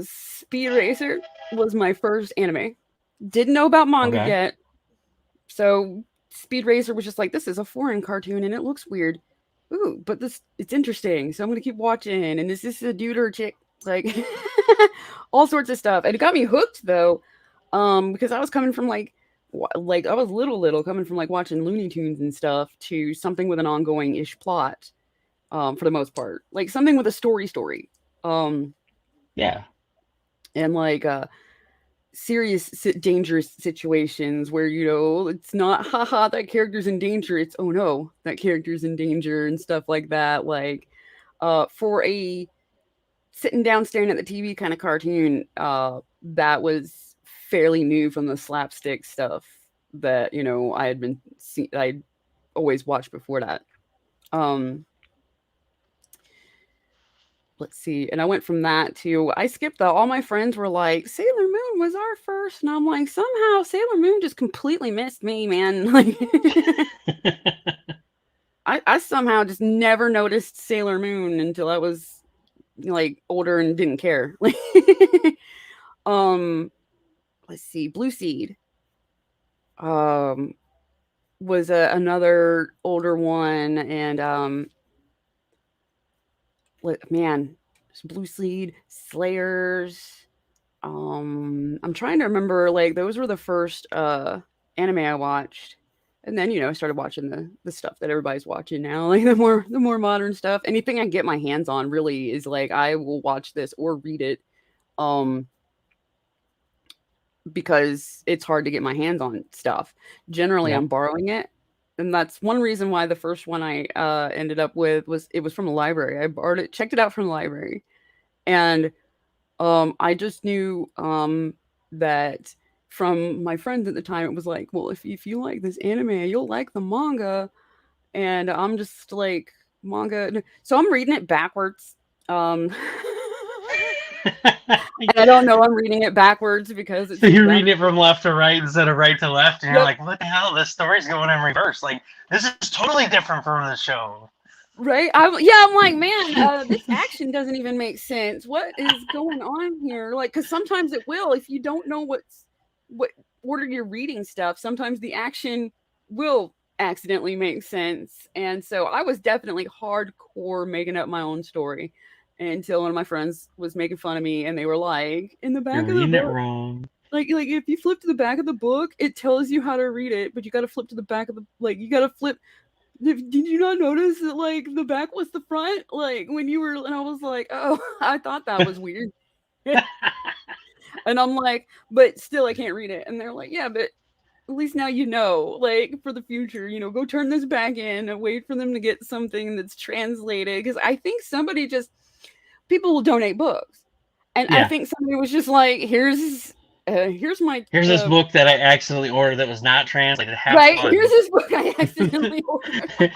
Speaker 2: Speed Racer was my first anime. Didn't know about manga
Speaker 1: Okay.
Speaker 2: yet. So Speed Racer was just like, this is a foreign cartoon and it looks weird. Ooh, but it's interesting. So I'm gonna keep watching. And is this a dude or a chick? Like all sorts of stuff. And it got me hooked though. Because I was coming from like I was little coming from like watching Looney Tunes and stuff to something with an ongoing ish plot. For the most part. Like something with a story. Um
Speaker 1: Yeah.
Speaker 2: and like serious dangerous situations where it's not haha that character's in danger, it's oh no that character's in danger and stuff like that, like for a sitting down staring at the TV kind of cartoon, that was fairly new from the slapstick stuff that I'd always watched before that. um let's see. And I went from that to I skipped that. All my friends were like, Sailor Moon was our first. And I'm like, somehow Sailor Moon just completely missed me, man. Like I somehow just never noticed Sailor Moon until I was like older and didn't care. um let's see. Blue Seed um was another older one, and man, Blue Seed, Slayers. I'm trying to remember, like, those were the first anime I watched. And then, I started watching the stuff that everybody's watching now, like the more modern stuff. Anything I get my hands on really is like I will watch this or read it. Um because it's hard to get my hands on stuff. Generally
Speaker 1: Yeah.
Speaker 2: I'm borrowing it. And that's one reason why the first one I ended up with was it was from a library. I borrowed it, checked it out from the library. And I just knew that from my friends at the time, it was like, well, if you like this anime, you'll like the manga. And I'm just like, manga. So I'm reading it backwards. Um, And I don't know I'm reading it backwards because it's
Speaker 1: So you're
Speaker 2: back.
Speaker 1: reading it from left to right instead of right to left, and you're
Speaker 2: Yep.
Speaker 1: like, "What the hell? This story's going in reverse. Like, this is totally different from the show."
Speaker 2: Right? I'm like, man, this action doesn't even make sense. What is going on here? Like, because sometimes it will, if you don't know what order you're reading stuff, sometimes the action will accidentally make sense. And so I was definitely hardcore making up my own story until one of my friends was making fun of me and they were like, in the
Speaker 1: You're
Speaker 2: back of the
Speaker 1: reading it
Speaker 2: book,
Speaker 1: wrong.
Speaker 2: like if you flip to the back of the book, it tells you how to read it, but you got to flip to the back of the you got to flip. Did you not notice that like the back was the front? Like when you were, and I was like, oh, I thought that was weird. And I'm like, but still, I can't read it. And they're like, yeah, but at least now you know, like for the future, go turn this back in and wait for them to get something that's translated. Because I think somebody people will donate books, and I
Speaker 1: Yeah.
Speaker 2: think somebody was just like, here's my
Speaker 1: Here's this book that I accidentally ordered that was not translated. Have
Speaker 2: right, here's
Speaker 1: fun.
Speaker 2: this book I accidentally ordered.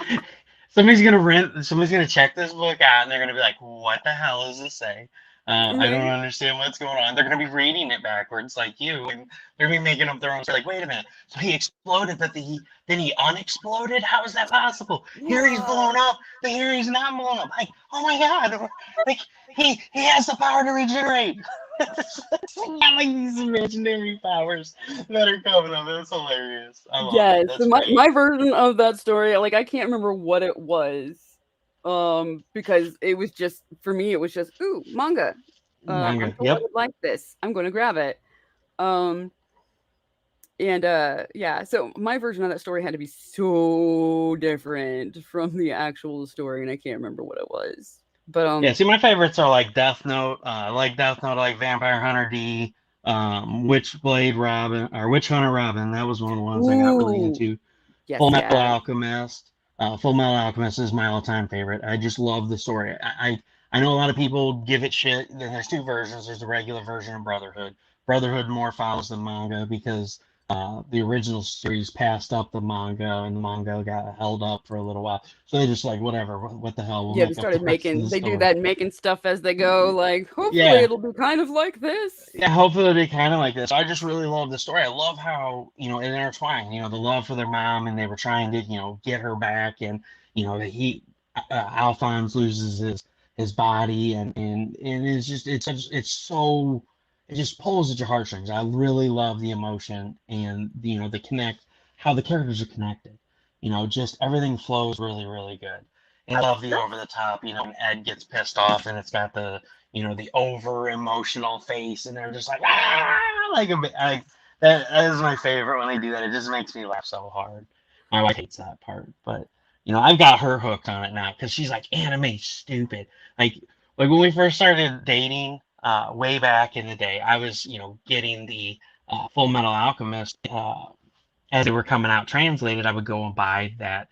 Speaker 1: Somebody's gonna check this book out, and they're gonna be like, "What the hell does this say? I don't
Speaker 2: Right?
Speaker 1: understand what's going on." They're gonna be reading it backwards, like you, and they're gonna be making up their own story. Like, wait a minute, so he exploded, but then he unexploded? How is that possible? Here he's
Speaker 2: Yeah.
Speaker 1: blown up, but here he's not blown up. Like, oh my god, like he has the power to regenerate. It's not like these imaginary powers that are coming up. It's hilarious. I love it.
Speaker 2: Yes,
Speaker 1: That's
Speaker 2: so my
Speaker 1: great.
Speaker 2: my version of that story, like, I can't remember what it was, because it was just for me, it was just, "Ooh, manga. I'm
Speaker 1: Manga.
Speaker 2: told I
Speaker 1: Yep.
Speaker 2: would like this. I'm gonna grab it." Um, and, yeah, so my version of that story had to be so different from the actual story, and I can't remember what it was. But,
Speaker 1: Yeah, see, my favorites are like Death Note. I like Death Note, I like Vampire Hunter D, Witchblade Robin, or Witch Hunter Robin. That was one of the ones I got really
Speaker 2: ooh,
Speaker 1: into.
Speaker 2: yes,
Speaker 1: Full Metal
Speaker 2: yes.
Speaker 1: Alchemist. Full Metal Alchemist is my all-time favorite. I just love the story. I know a lot of people give it shit. There's two versions. There's the regular version of Brotherhood. Brotherhood more follows the manga because the original series passed up the manga, and the manga got held up for a little while. So they just like whatever. What the hell? We'll
Speaker 2: Yeah, they
Speaker 1: make up the
Speaker 2: started
Speaker 1: rest of
Speaker 2: making
Speaker 1: the
Speaker 2: they do
Speaker 1: story.
Speaker 2: that making stuff as they go, like, "Hopefully,
Speaker 1: Yeah,
Speaker 2: it'll be kind of like this."
Speaker 1: yeah, hopefully it'll be kind of like this. I just really love the story. I love how, it intertwined, the love for their mom, and they were trying to, get her back, and, Alphonse loses his body, and it's just, it's so, it just pulls at your heartstrings. I really love the emotion and, the how the characters are connected. Just everything flows really, really good. And I love the over the top, when Ed gets pissed off and it's got the over emotional face, and they're just like, ah, like that is my favorite when they do that. It just makes me laugh so hard. My wife hates that part, but I've got her hooked on it now because she's like, anime stupid. Like when we first started dating, way back in the day, I was getting the Full Metal Alchemist as they were coming out translated. I would go and buy that,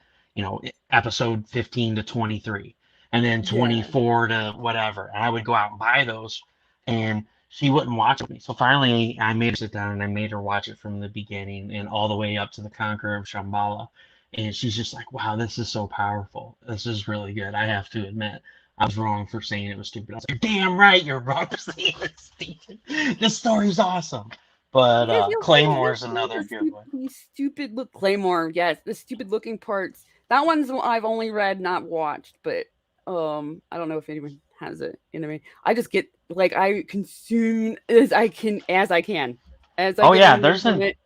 Speaker 1: episode 15 to 23, and then
Speaker 2: Yeah.
Speaker 1: 24 to whatever. And I would go out and buy those, and she wouldn't watch with me. So finally, I made her sit down and I made her watch it from the beginning and all the way up to the Conqueror of Shambhala. And she's just like, wow, this is so powerful. This is really good. I have to admit, I was wrong for saying it was stupid. I was like, damn right, you're wrong for saying it's stupid. This story's awesome. But
Speaker 2: Because
Speaker 1: Claymore's
Speaker 2: you'll find
Speaker 1: another
Speaker 2: the
Speaker 1: good one.
Speaker 2: stupid look Claymore, yes, the stupid looking parts. That one's I've only read, not watched, but I don't know if anyone has it in me. I just get like I consume as I can. As I
Speaker 1: Oh
Speaker 2: get
Speaker 1: yeah,
Speaker 2: away from it.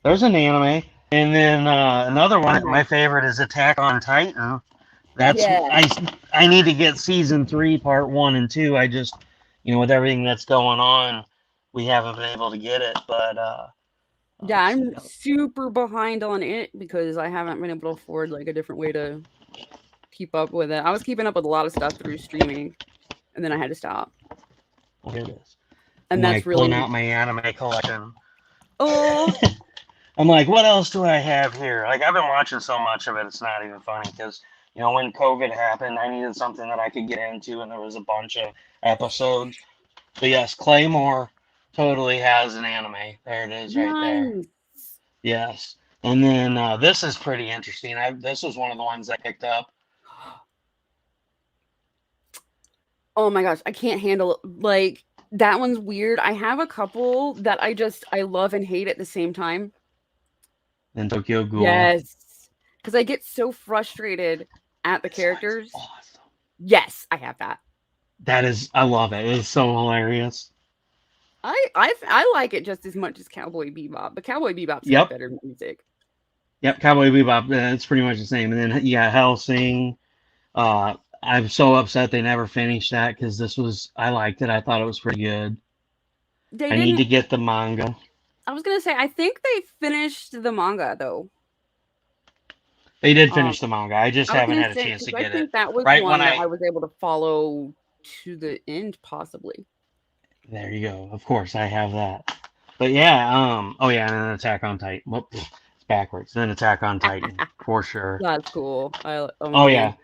Speaker 1: there's an anime, and then another one.
Speaker 2: Nice.
Speaker 1: My favorite is Attack on Titan. That's
Speaker 2: Yeah.
Speaker 1: I need to get season 3, part 1 and 2. I just with everything that's going on, we haven't been able to get it. But
Speaker 2: Yeah,
Speaker 1: let's see.
Speaker 2: I'm super behind on it because I haven't been able to afford like a different way to keep up with it. I was keeping up with a lot of stuff through streaming and then I had to stop.
Speaker 1: Well, here it is. I'm
Speaker 2: And that's
Speaker 1: like pulling
Speaker 2: really
Speaker 1: out my anime collection.
Speaker 2: oh
Speaker 1: I'm like, what else do I have here? Like, I've been watching so much of it, it's not even funny because, when COVID happened, I needed something that I could get into, and there was a bunch of episodes. So, yes, Claymore totally has an anime. There it is right there.
Speaker 2: nice.
Speaker 1: Yes. And then this is pretty interesting. This was one of the ones I picked up.
Speaker 2: Oh my gosh, I can't handle like That one's weird. I have a couple that I love and hate at the same time.
Speaker 1: And Tokyo Ghoul.
Speaker 2: Yes. Because I get so frustrated at the
Speaker 1: This one's
Speaker 2: characters.
Speaker 1: awesome.
Speaker 2: Yes, I have that.
Speaker 1: I love it. It's so hilarious.
Speaker 2: I like it just as much as Cowboy Bebop, but Cowboy Bebop's got
Speaker 1: Yep.
Speaker 2: better music.
Speaker 1: Yep, Cowboy Bebop. It's pretty much the same. And then you got Hellsing. I'm so upset they never finished that because I liked it. I thought it was pretty good. I need to get the manga.
Speaker 2: I was gonna say, I think they finished the manga though.
Speaker 1: They did finish the manga. I just
Speaker 2: I was
Speaker 1: haven't
Speaker 2: gonna
Speaker 1: had a
Speaker 2: say,
Speaker 1: chance to
Speaker 2: 'cause I
Speaker 1: get
Speaker 2: think
Speaker 1: it.
Speaker 2: that was
Speaker 1: Right
Speaker 2: one
Speaker 1: when
Speaker 2: that I was able to follow to the end, possibly.
Speaker 1: There you go. Of course, I have that. But yeah, oh yeah, and then Attack on Titan. Whoop, it's backwards. Then Attack on Titan for sure.
Speaker 2: That's cool. Oh
Speaker 1: Oh yeah,
Speaker 2: man.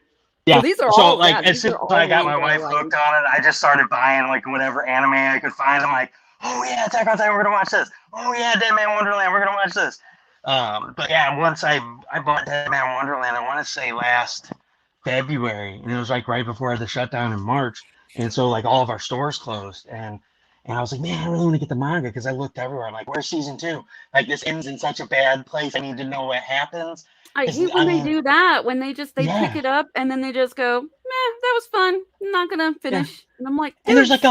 Speaker 1: yeah.
Speaker 2: So these are
Speaker 1: So
Speaker 2: all
Speaker 1: like
Speaker 2: yeah,
Speaker 1: as
Speaker 2: these
Speaker 1: soon
Speaker 2: are
Speaker 1: as
Speaker 2: all
Speaker 1: I got
Speaker 2: ones
Speaker 1: my
Speaker 2: that I
Speaker 1: wife
Speaker 2: like.
Speaker 1: hooked on it, I just started buying like whatever anime I could find. I'm like, oh yeah, Attack on Titan, we're gonna watch this. Oh yeah, Dead Man Wonderland, we're gonna watch this. But yeah, once I bought Dead Man Wonderland, I want to say last February, and it was like right before the shutdown in March, and so like all of our stores closed, and I was like, man, I really want to get the manga because I looked everywhere. I'm like, where's season 2? Like this ends in such a bad place. I need to know what happens.
Speaker 2: I hate when they do that, when they pick it up and then they just go, meh, that was fun. I'm not gonna finish. And I'm like, dude,
Speaker 1: and there's like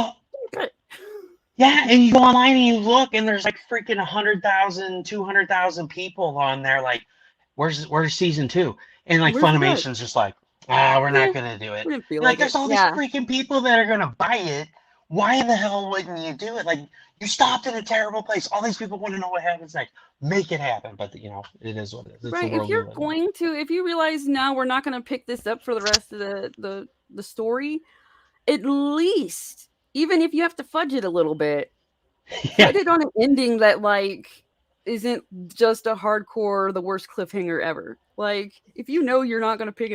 Speaker 1: yeah, and you go online and you look, and there's like freaking 100,000, 200,000 people on there. Like, where's season 2? And like Funimation's just like, we're not gonna do it. Like, there's all these freaking people that are gonna buy it. Why the hell wouldn't you do it? Like, you stopped in a terrible place. All these people want to know what happens next. Make it happen. But you know, it is what it is. It's
Speaker 2: right. If you're going to, if you realize now we're not going to pick this up for the rest of the story, at least, even if you have to fudge it a little bit, put it on an ending that like isn't just a hardcore the worst cliffhanger ever. Like, if you know you're not going to pick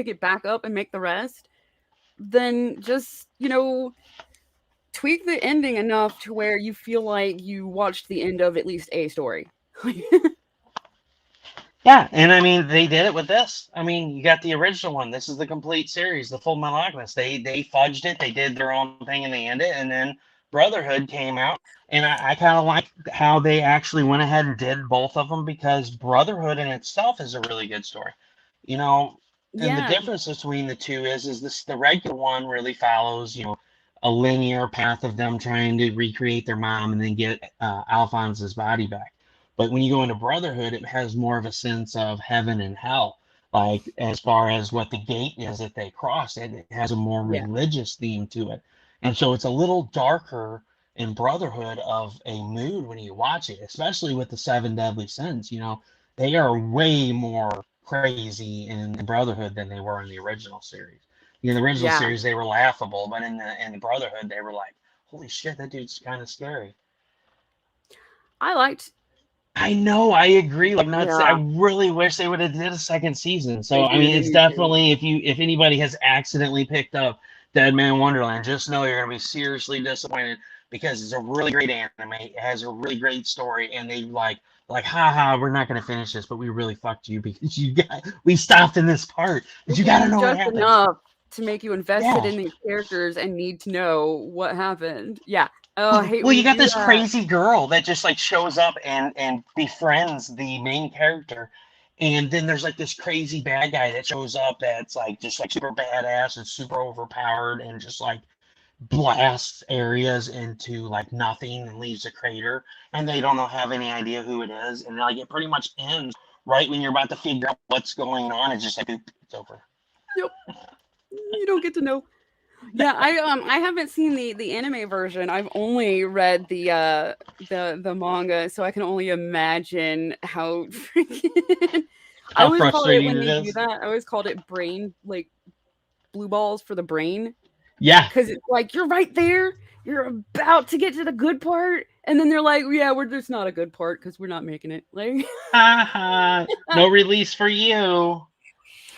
Speaker 2: it back up and make the rest, then just, tweak the ending enough to where you feel like you watched the end of at least a story.
Speaker 1: Yeah, and I mean, they did it with this. I mean, you got the original one. This is the complete series, the Full Metal Alchemist. They fudged it. They did their own thing and they ended it. And then Brotherhood came out. And I kind of like how they actually went ahead and did both of them because Brotherhood in itself is a really good story. You know, and the difference between the two is this: the regular one really follows, a linear path of them trying to recreate their mom and then get Alphonse's body back. But when you go into Brotherhood, it has more of a sense of heaven and hell. Like, as far as what the gate is that they cross, it has a more religious theme to it. And so it's a little darker in Brotherhood of a mood when you watch it, especially with the 7 deadly sins. They are way more crazy in the Brotherhood than they were in the original series. In the original series, they were laughable, but in the Brotherhood, they were like, holy shit, that dude's kind of scary. I know, I agree. Like, I really wish they would have did a second season. So I mean, it's definitely if anybody has accidentally picked up Dead Man Wonderland, just know you're gonna be seriously disappointed because it's a really great anime. It has a really great story, and they haha, we're not gonna finish this, but we really fucked you because we stopped in this part. But you gotta know what happened.
Speaker 2: Enough to make you invested in these characters and need to know what happened. Yeah. Oh, I hate
Speaker 1: well, you got this crazy girl that just like shows up and befriends the main character, and then there's like this crazy bad guy that shows up that's like just like super badass and super overpowered and just like blasts areas into like nothing and leaves a crater, and they don't have any idea who it is, and like it pretty much ends right when you're about to figure out what's going on. It's just like it's over.
Speaker 2: Yep. You don't get to know. Yeah, I haven't seen the anime version. I've only read the manga, so I can only imagine how freaking. I always call it when they do that. I always called it brain, like blue balls for the brain.
Speaker 1: Yeah,
Speaker 2: because it's like you're right there, you're about to get to the good part, and then they're like, "Yeah, we're just not a good part because we're not making it." Like,
Speaker 1: no release for you.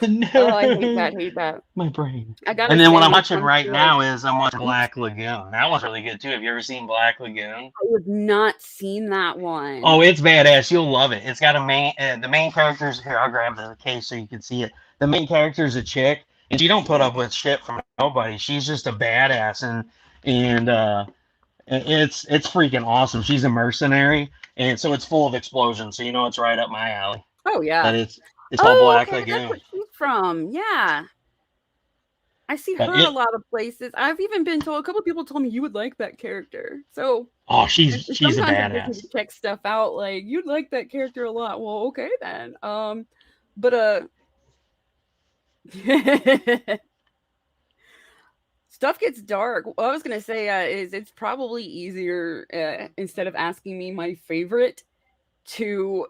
Speaker 2: No. Oh, I hate that.
Speaker 1: My brain. And then what I'm watching right now is I'm watching Black Lagoon. That one's really good too. Have you ever seen Black Lagoon?
Speaker 2: I have not seen that one.
Speaker 1: Oh, it's badass. You'll love it. It's got the main characters. Here, I'll grab the case so you can see it. The main character is a chick, and she don't put up with shit from nobody. She's just a badass, and It's freaking awesome. She's a mercenary, and so it's full of explosions. So you know it's right up my alley.
Speaker 2: Oh
Speaker 1: But
Speaker 2: yeah.
Speaker 1: it's all
Speaker 2: Oh,
Speaker 1: Black
Speaker 2: okay, that's
Speaker 1: Lagoon.
Speaker 2: what she's from. Yeah. I see
Speaker 1: But
Speaker 2: her a lot of places. I've even been told a couple people told me you would like that character. So and
Speaker 1: she's a
Speaker 2: sometimes it gets me to
Speaker 1: badass.
Speaker 2: check stuff out like you'd like that character a lot. Well, okay then. But stuff gets dark. What I was gonna say is it's probably easier instead of asking me my favorite to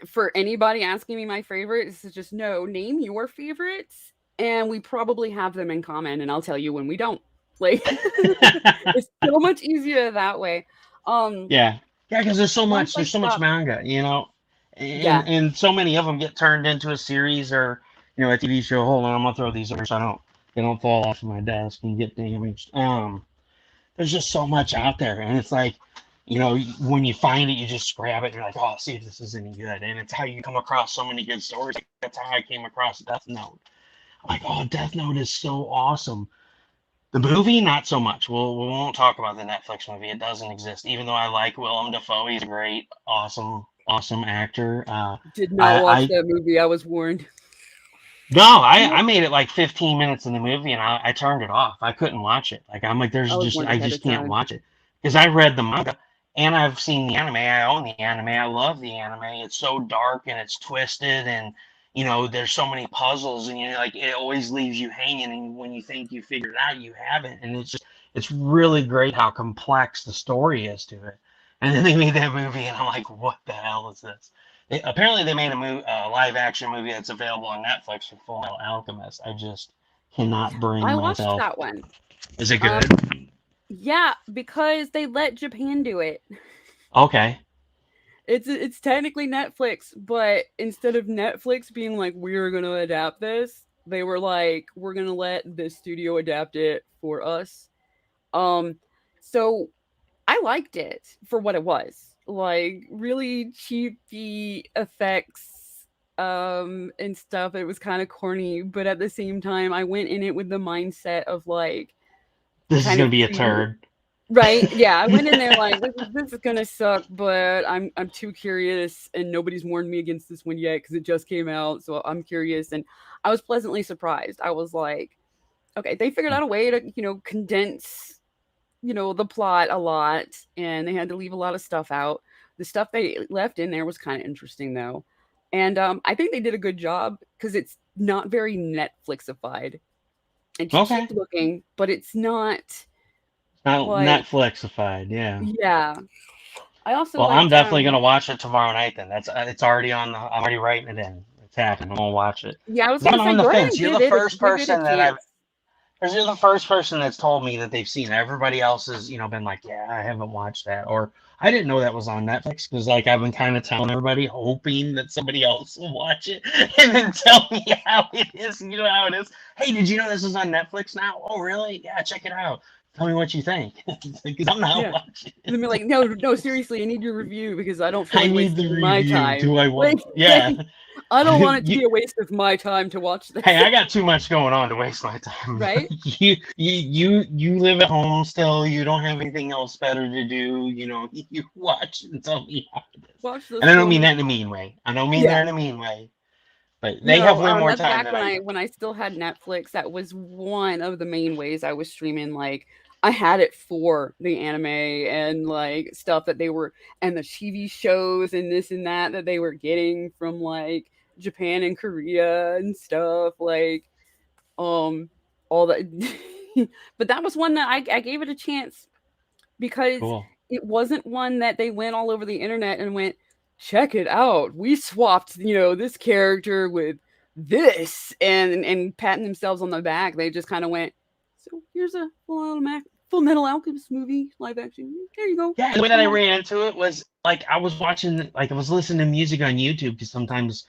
Speaker 2: for anybody asking me my favorite is to just name your favorites, and we probably have them in common, and I'll tell you when we don't. Like it's so much easier that way. Um,
Speaker 1: Yeah, yeah, because
Speaker 2: Ones
Speaker 1: there's
Speaker 2: like
Speaker 1: so much
Speaker 2: stuff.
Speaker 1: manga,
Speaker 2: Yeah.
Speaker 1: and so many of them get turned into a series or a TV show. Hold on, I'm gonna throw these over so they don't fall off of my desk and get damaged. There's just so much out there, and it's like, when you find it, you just grab it. And you're like, oh, see if this is any good, and it's how you come across so many good stories. Like, that's how I came across Death Note. I'm like, oh, Death Note is so awesome. The movie, not so much. We won't talk about the Netflix movie. It doesn't exist. Even though I like Willem Dafoe, he's a great, awesome actor.
Speaker 2: Did not watch
Speaker 1: I
Speaker 2: that movie. I was warned.
Speaker 1: no, I made it like 15 minutes in the movie and I turned it off. I couldn't watch it. Like I'm like,
Speaker 2: I was warned
Speaker 1: I
Speaker 2: ahead
Speaker 1: just
Speaker 2: of
Speaker 1: can't
Speaker 2: time.
Speaker 1: watch it because I read the manga and I've seen the anime. I own the anime. I love the anime. It's so dark and it's twisted and there's so many puzzles and like it always leaves you hanging and when you think you figured it out, you haven't. And it's really great how complex the story is to it. And then they made that movie and I'm like, what the hell is this? Apparently, they made a live action movie that's available on Netflix for Full Metal Alchemist. I just cannot bring
Speaker 2: I watched
Speaker 1: myself.
Speaker 2: that one.
Speaker 1: Is it
Speaker 2: Um,
Speaker 1: good?
Speaker 2: yeah, because they let Japan do it.
Speaker 1: Okay.
Speaker 2: It's technically Netflix, but instead of Netflix being like we're gonna adapt this, they were like we're gonna let this studio adapt it for us. Um, so I liked it for what it was, like really cheapy effects, and stuff. It was kind of corny, but at the same time, I went in it with the mindset of like
Speaker 1: This is
Speaker 2: kind
Speaker 1: gonna
Speaker 2: of
Speaker 1: be a
Speaker 2: seeing.
Speaker 1: turd.
Speaker 2: Right. Yeah, I went in there like this is gonna suck, but I'm too curious, and nobody's warned me against this one yet because it just came out, so I'm curious, and I was pleasantly surprised. I was like, okay, they figured out a way to condense the plot a lot, and they had to leave a lot of stuff out. The stuff they left in there was kind of interesting though, and I think they did a good job because it's not very Netflixified. It's cheap
Speaker 1: Okay.
Speaker 2: looking, but it's not
Speaker 1: Not
Speaker 2: like
Speaker 1: Netflixified. Yeah.
Speaker 2: yeah. I also
Speaker 1: Well, I'm
Speaker 2: liked
Speaker 1: definitely gonna watch it tomorrow night. Then that's it's already on the. I'm already writing it in. It's happening. I'm gonna watch it.
Speaker 2: yeah, I was
Speaker 1: 'Cause
Speaker 2: gonna
Speaker 1: I'm
Speaker 2: say
Speaker 1: on the
Speaker 2: go ahead
Speaker 1: fence.
Speaker 2: and give it a give it a chance.
Speaker 1: You're the first person that's told me that they've seen it. Everybody else has, been like, yeah, I haven't watched that, or I didn't know that was on Netflix because, like, I've been kind of telling everybody, hoping that somebody else will watch it and then tell me how it is. You know how it is. Hey, did you know this is on Netflix now? Oh, really? Yeah, check it out. Tell me what you think because I'm not
Speaker 2: Yeah.
Speaker 1: watching
Speaker 2: And then
Speaker 1: it.
Speaker 2: be like, no, no, seriously, I need your review because I don't feel
Speaker 1: I
Speaker 2: like
Speaker 1: need the
Speaker 2: wasting my
Speaker 1: review.
Speaker 2: time.
Speaker 1: Do I
Speaker 2: Like,
Speaker 1: want? Yeah.
Speaker 2: I don't want it to
Speaker 1: you,
Speaker 2: be a waste of my time to watch
Speaker 1: Hey,
Speaker 2: this.
Speaker 1: I got too much going on to waste my time.
Speaker 2: Right?
Speaker 1: You live at home still. You don't have anything else better to do. You watch and tell me how it is.
Speaker 2: Watch this
Speaker 1: And I don't
Speaker 2: for
Speaker 1: mean
Speaker 2: me.
Speaker 1: that in a mean way. I don't mean
Speaker 2: Yeah.
Speaker 1: that in a mean way. But they have
Speaker 2: No,
Speaker 1: way more
Speaker 2: that's
Speaker 1: time
Speaker 2: back
Speaker 1: than I do.
Speaker 2: when I still had Netflix. That was one of the main ways I was streaming. Like, I had it for the anime and like stuff that they were and the TV shows and this and that they were getting from like Japan and Korea and stuff. Like, um, all that. But that was one that I gave it a chance because
Speaker 1: Cool.
Speaker 2: it wasn't one that they went all over the internet and went, check it out. We swapped, this character with this and patting themselves on the back. They just kind of went, so here's a Full Metal Alchemist movie, live action. There you go.
Speaker 1: Yeah, the way that I ran into it was like I was watching, like I was listening to music on YouTube because sometimes,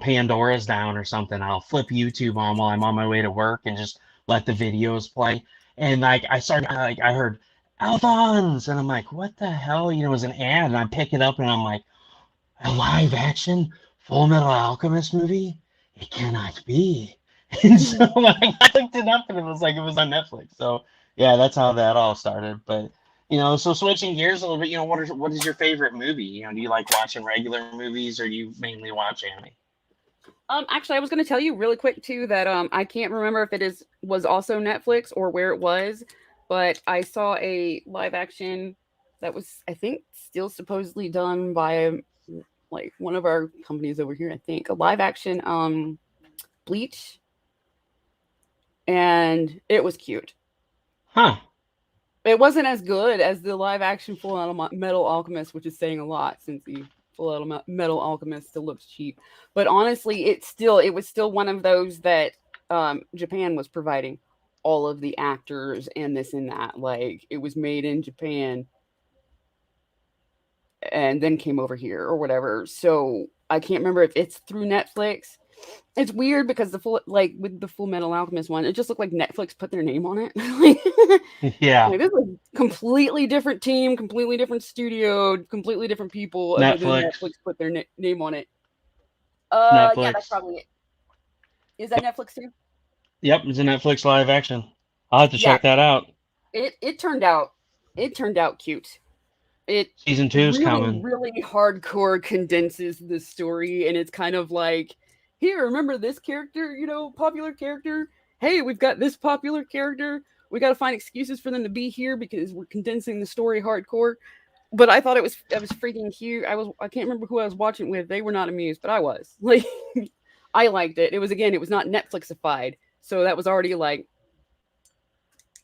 Speaker 1: Pandora's down or something. I'll flip YouTube on while I'm on my way to work and just let the videos play. And like I heard Alphonse, and I'm like, what the hell? It was an ad, and I pick it up, and I'm like, a live action Full Metal Alchemist movie? It cannot be. And so like, I looked it up, and it was on Netflix. So yeah, that's how that all started. But So switching gears a little bit, what is your favorite movie? Do you like watching regular movies, or do you mainly watch anime?
Speaker 2: Actually, I was going to tell you really quick too that I can't remember if was also Netflix or where it was, but I saw a live action that was, I think, still supposedly done by like one of our companies over here. I think a live action Bleach, and it was cute.
Speaker 1: Huh.
Speaker 2: It wasn't as good as the live action Full Metal Alchemist, which is saying a lot since the Metal Alchemist still looks cheap. But honestly, it was still one of those that Japan was providing all of the actors and this and that. Like it was made in Japan and then came over here or whatever. So I can't remember if it's through Netflix. It's weird because with the Full Metal Alchemist one, it just looked like Netflix put their name on it.
Speaker 1: Yeah.
Speaker 2: Like, this is a completely different team, completely different studio, completely different people, other than
Speaker 1: Netflix.
Speaker 2: Netflix put their name on it. Yeah, that's
Speaker 1: Netflix.
Speaker 2: probably it. Is that Netflix too?
Speaker 1: Yep, it's a Netflix live action. I'll have to
Speaker 2: Yeah,
Speaker 1: check that out.
Speaker 2: it turned out cute. It
Speaker 1: Season two's
Speaker 2: really,
Speaker 1: coming.
Speaker 2: really hardcore condenses the story, and it's kind of like, here, remember this character, popular character? Hey, we've got this popular character. We got to find excuses for them to be here because we're condensing the story hardcore. But I thought it was freaking cute. I can't remember who I was watching with. They were not amused, but I was. Like I liked it. It was not Netflixified. So that was already like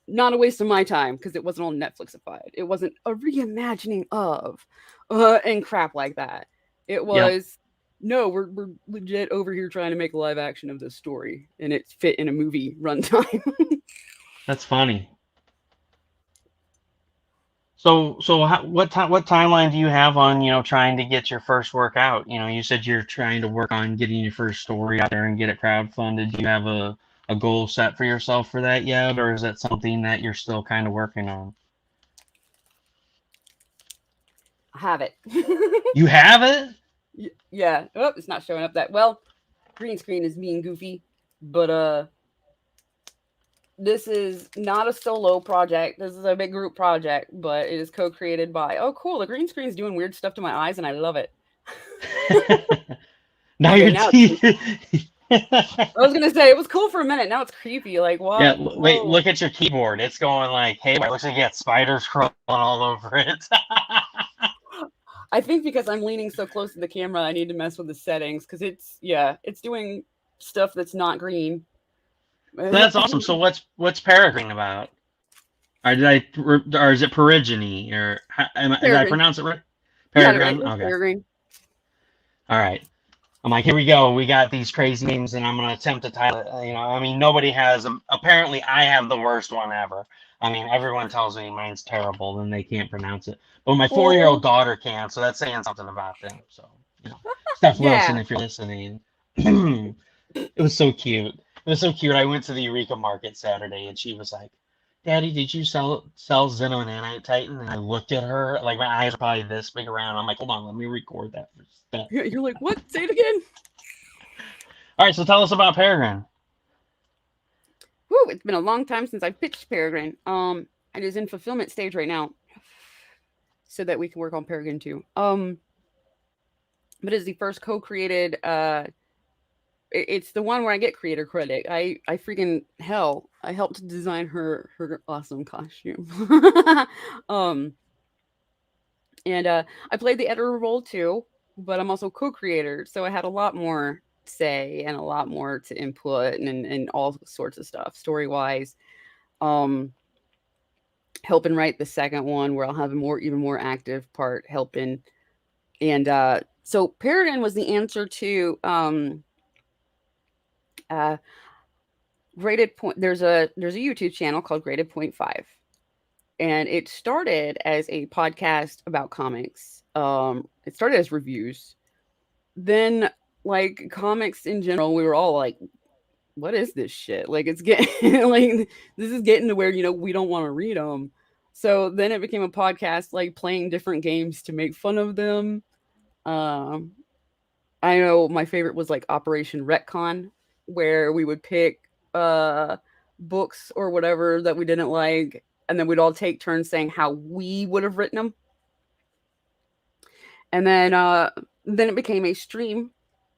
Speaker 2: not a waste of my time because it wasn't on Netflixified. It wasn't a reimagining of and crap like that. It
Speaker 1: Yep.
Speaker 2: was no, we're legit over here trying to make a live action of this story and it fit in a movie runtime.
Speaker 1: That's funny. So what timeline do you have on trying to get your first work out? You said you're trying to work on getting your first story out there and get it crowdfunded. Do you have a goal set for yourself for that yet, or is that something that you're still kind of working on?
Speaker 2: Have it.
Speaker 1: You have it?
Speaker 2: Yeah. Oh, it's not showing up that well. Green screen is being goofy, but this is not a solo project. This is a big group project, but it is co-created by. Oh, cool! The green screen is doing weird stuff to my eyes, and I love it.
Speaker 1: Now
Speaker 2: Okay,
Speaker 1: your
Speaker 2: now
Speaker 1: teeth.
Speaker 2: I was gonna say it was cool for a minute. Now it's creepy. Like what?
Speaker 1: Yeah, wait,
Speaker 2: Whoa.
Speaker 1: look at your keyboard. It's going like, hey, it looks like you got spiders crawling all over it.
Speaker 2: I think because I'm leaning so close to the camera, I need to mess with the settings because it's doing stuff that's not green.
Speaker 1: That's awesome. So what's Peregrine about? Or is it Perigeny? Or did I
Speaker 2: Peregrine.
Speaker 1: pronounce it right?
Speaker 2: You got it right.
Speaker 1: Peregrine.
Speaker 2: It's
Speaker 1: Okay.
Speaker 2: Peregrine.
Speaker 1: All right. I'm like, here we go. We got these crazy names, and I'm gonna attempt to title it. I mean, nobody has. Apparently, I have the worst one ever. I mean, everyone tells me mine's terrible, and they can't pronounce it. But my 4-year-old
Speaker 2: Oh,
Speaker 1: daughter can, so that's saying something about them. So, Steph Wilson,
Speaker 2: yeah.
Speaker 1: if you're listening, it was so cute. It was so cute. I went to the Eureka Market Saturday, and she was like, "Daddy, did you sell Zeno and Nanite Titan?" And I looked at her, like my eyes are probably this big around. I'm like, "Hold on, let me record that for a sec."
Speaker 2: You're like, what? Say it again.
Speaker 1: All right, so tell us about Peregrine.
Speaker 2: Whew, it's been a long time since I've pitched Peregrine. It is in fulfillment stage right now, so that we can work on Peregrine too. But it's the first co-created. It's the one where I get creator credit. I freaking hell. I helped design her awesome costume. um, and I played the editor role too, but I'm also co-creator, so I had a lot more say and a lot more to input and all sorts of stuff story wise. Um, helping write the second one where I'll have a even more active part helping. And so Peregrine was the answer to uh Graded Point. There's a YouTube channel called Graded Point 5. And it started as a podcast about comics. It started as reviews. Then like comics in general, we were all like, what is this shit? Like it's getting like this is getting to where we don't want to read them. So then it became a podcast like playing different games to make fun of them. Um, I know my favorite was like Operation Retcon, where we would pick books or whatever that we didn't like, and then we'd all take turns saying how we would have written them. And then it became a stream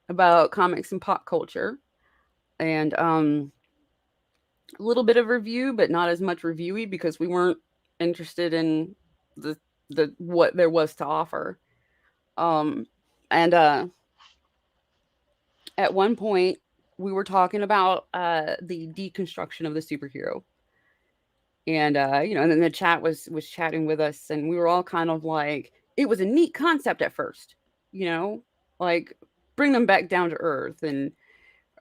Speaker 2: about comics and pop culture, and a little bit of review, but not as much reviewy because we weren't interested in the what there was to offer. And At one point we were talking about the deconstruction of the superhero, and and then the chat was chatting with us, and we were all kind of like, it was a neat concept at first, you know, like bring them back down to earth, and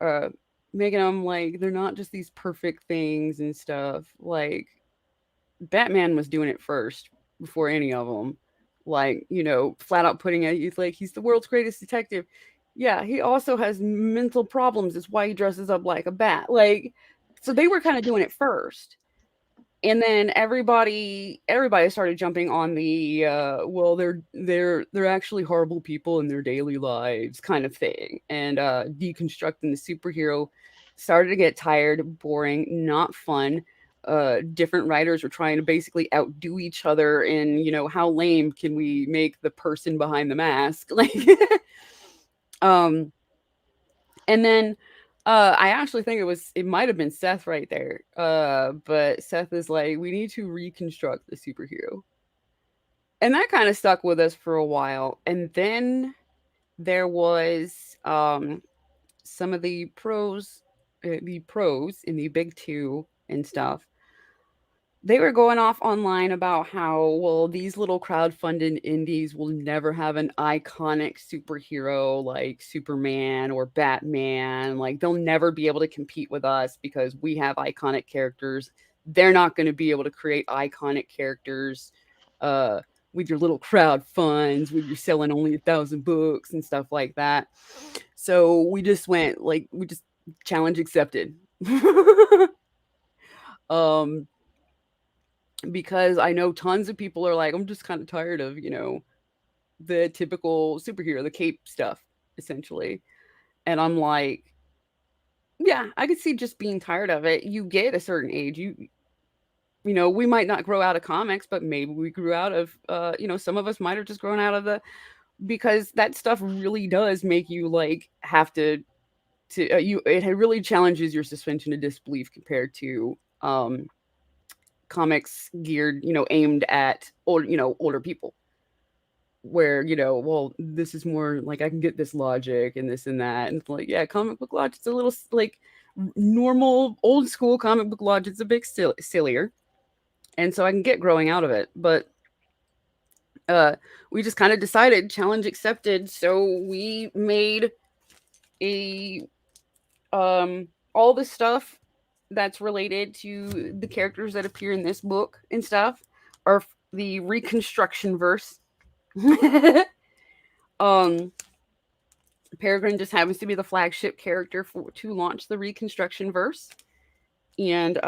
Speaker 2: uh making them like they're not just these perfect things and stuff. Like Batman was doing it first before any of them. Like, flat out putting it, he's like, he's the world's greatest detective. Yeah, he also has mental problems. That's why he dresses up like a bat. Like, so they were kind of doing it first. And then everybody started jumping on the well, they're actually horrible people in their daily lives kind of thing. And deconstructing the superhero started to get tired, boring, not fun. Different writers were trying to basically outdo each other in, how lame can we make the person behind the mask? Like um and then I actually think it might have been Seth right there. But Seth is like, we need to reconstruct the superhero. And that kind of stuck with us for a while. And then there was some of the pros in the big two and stuff. They were going off online about how, well, these little crowdfunded indies will never have an iconic superhero like Superman or Batman. Like, they'll never be able to compete with us because we have iconic characters. They're not going to be able to create iconic characters with your little crowd funds, with you selling only 1,000 books and stuff like that. So we just challenge accepted. um, because I know tons of people are like, I'm just kind of tired of, the typical superhero, the cape stuff, essentially. And I'm like, yeah, I could see just being tired of it. You get a certain age, we might not grow out of comics, but maybe we grew out of, some of us might have just grown out of because that stuff really does make you like have it really challenges your suspension of disbelief compared to, comics geared, aimed at older people, where, well, this is more like I can get this logic and this and that. And it's like, yeah, comic book logic's a little like normal old school comic book logic's a bit sillier. And so I can get growing out of it. But we just kind of decided challenge accepted. So we made a all the stuff that's related to the characters that appear in this book and stuff are the reconstruction verse. Peregrine just happens to be the flagship character to launch the reconstruction verse. And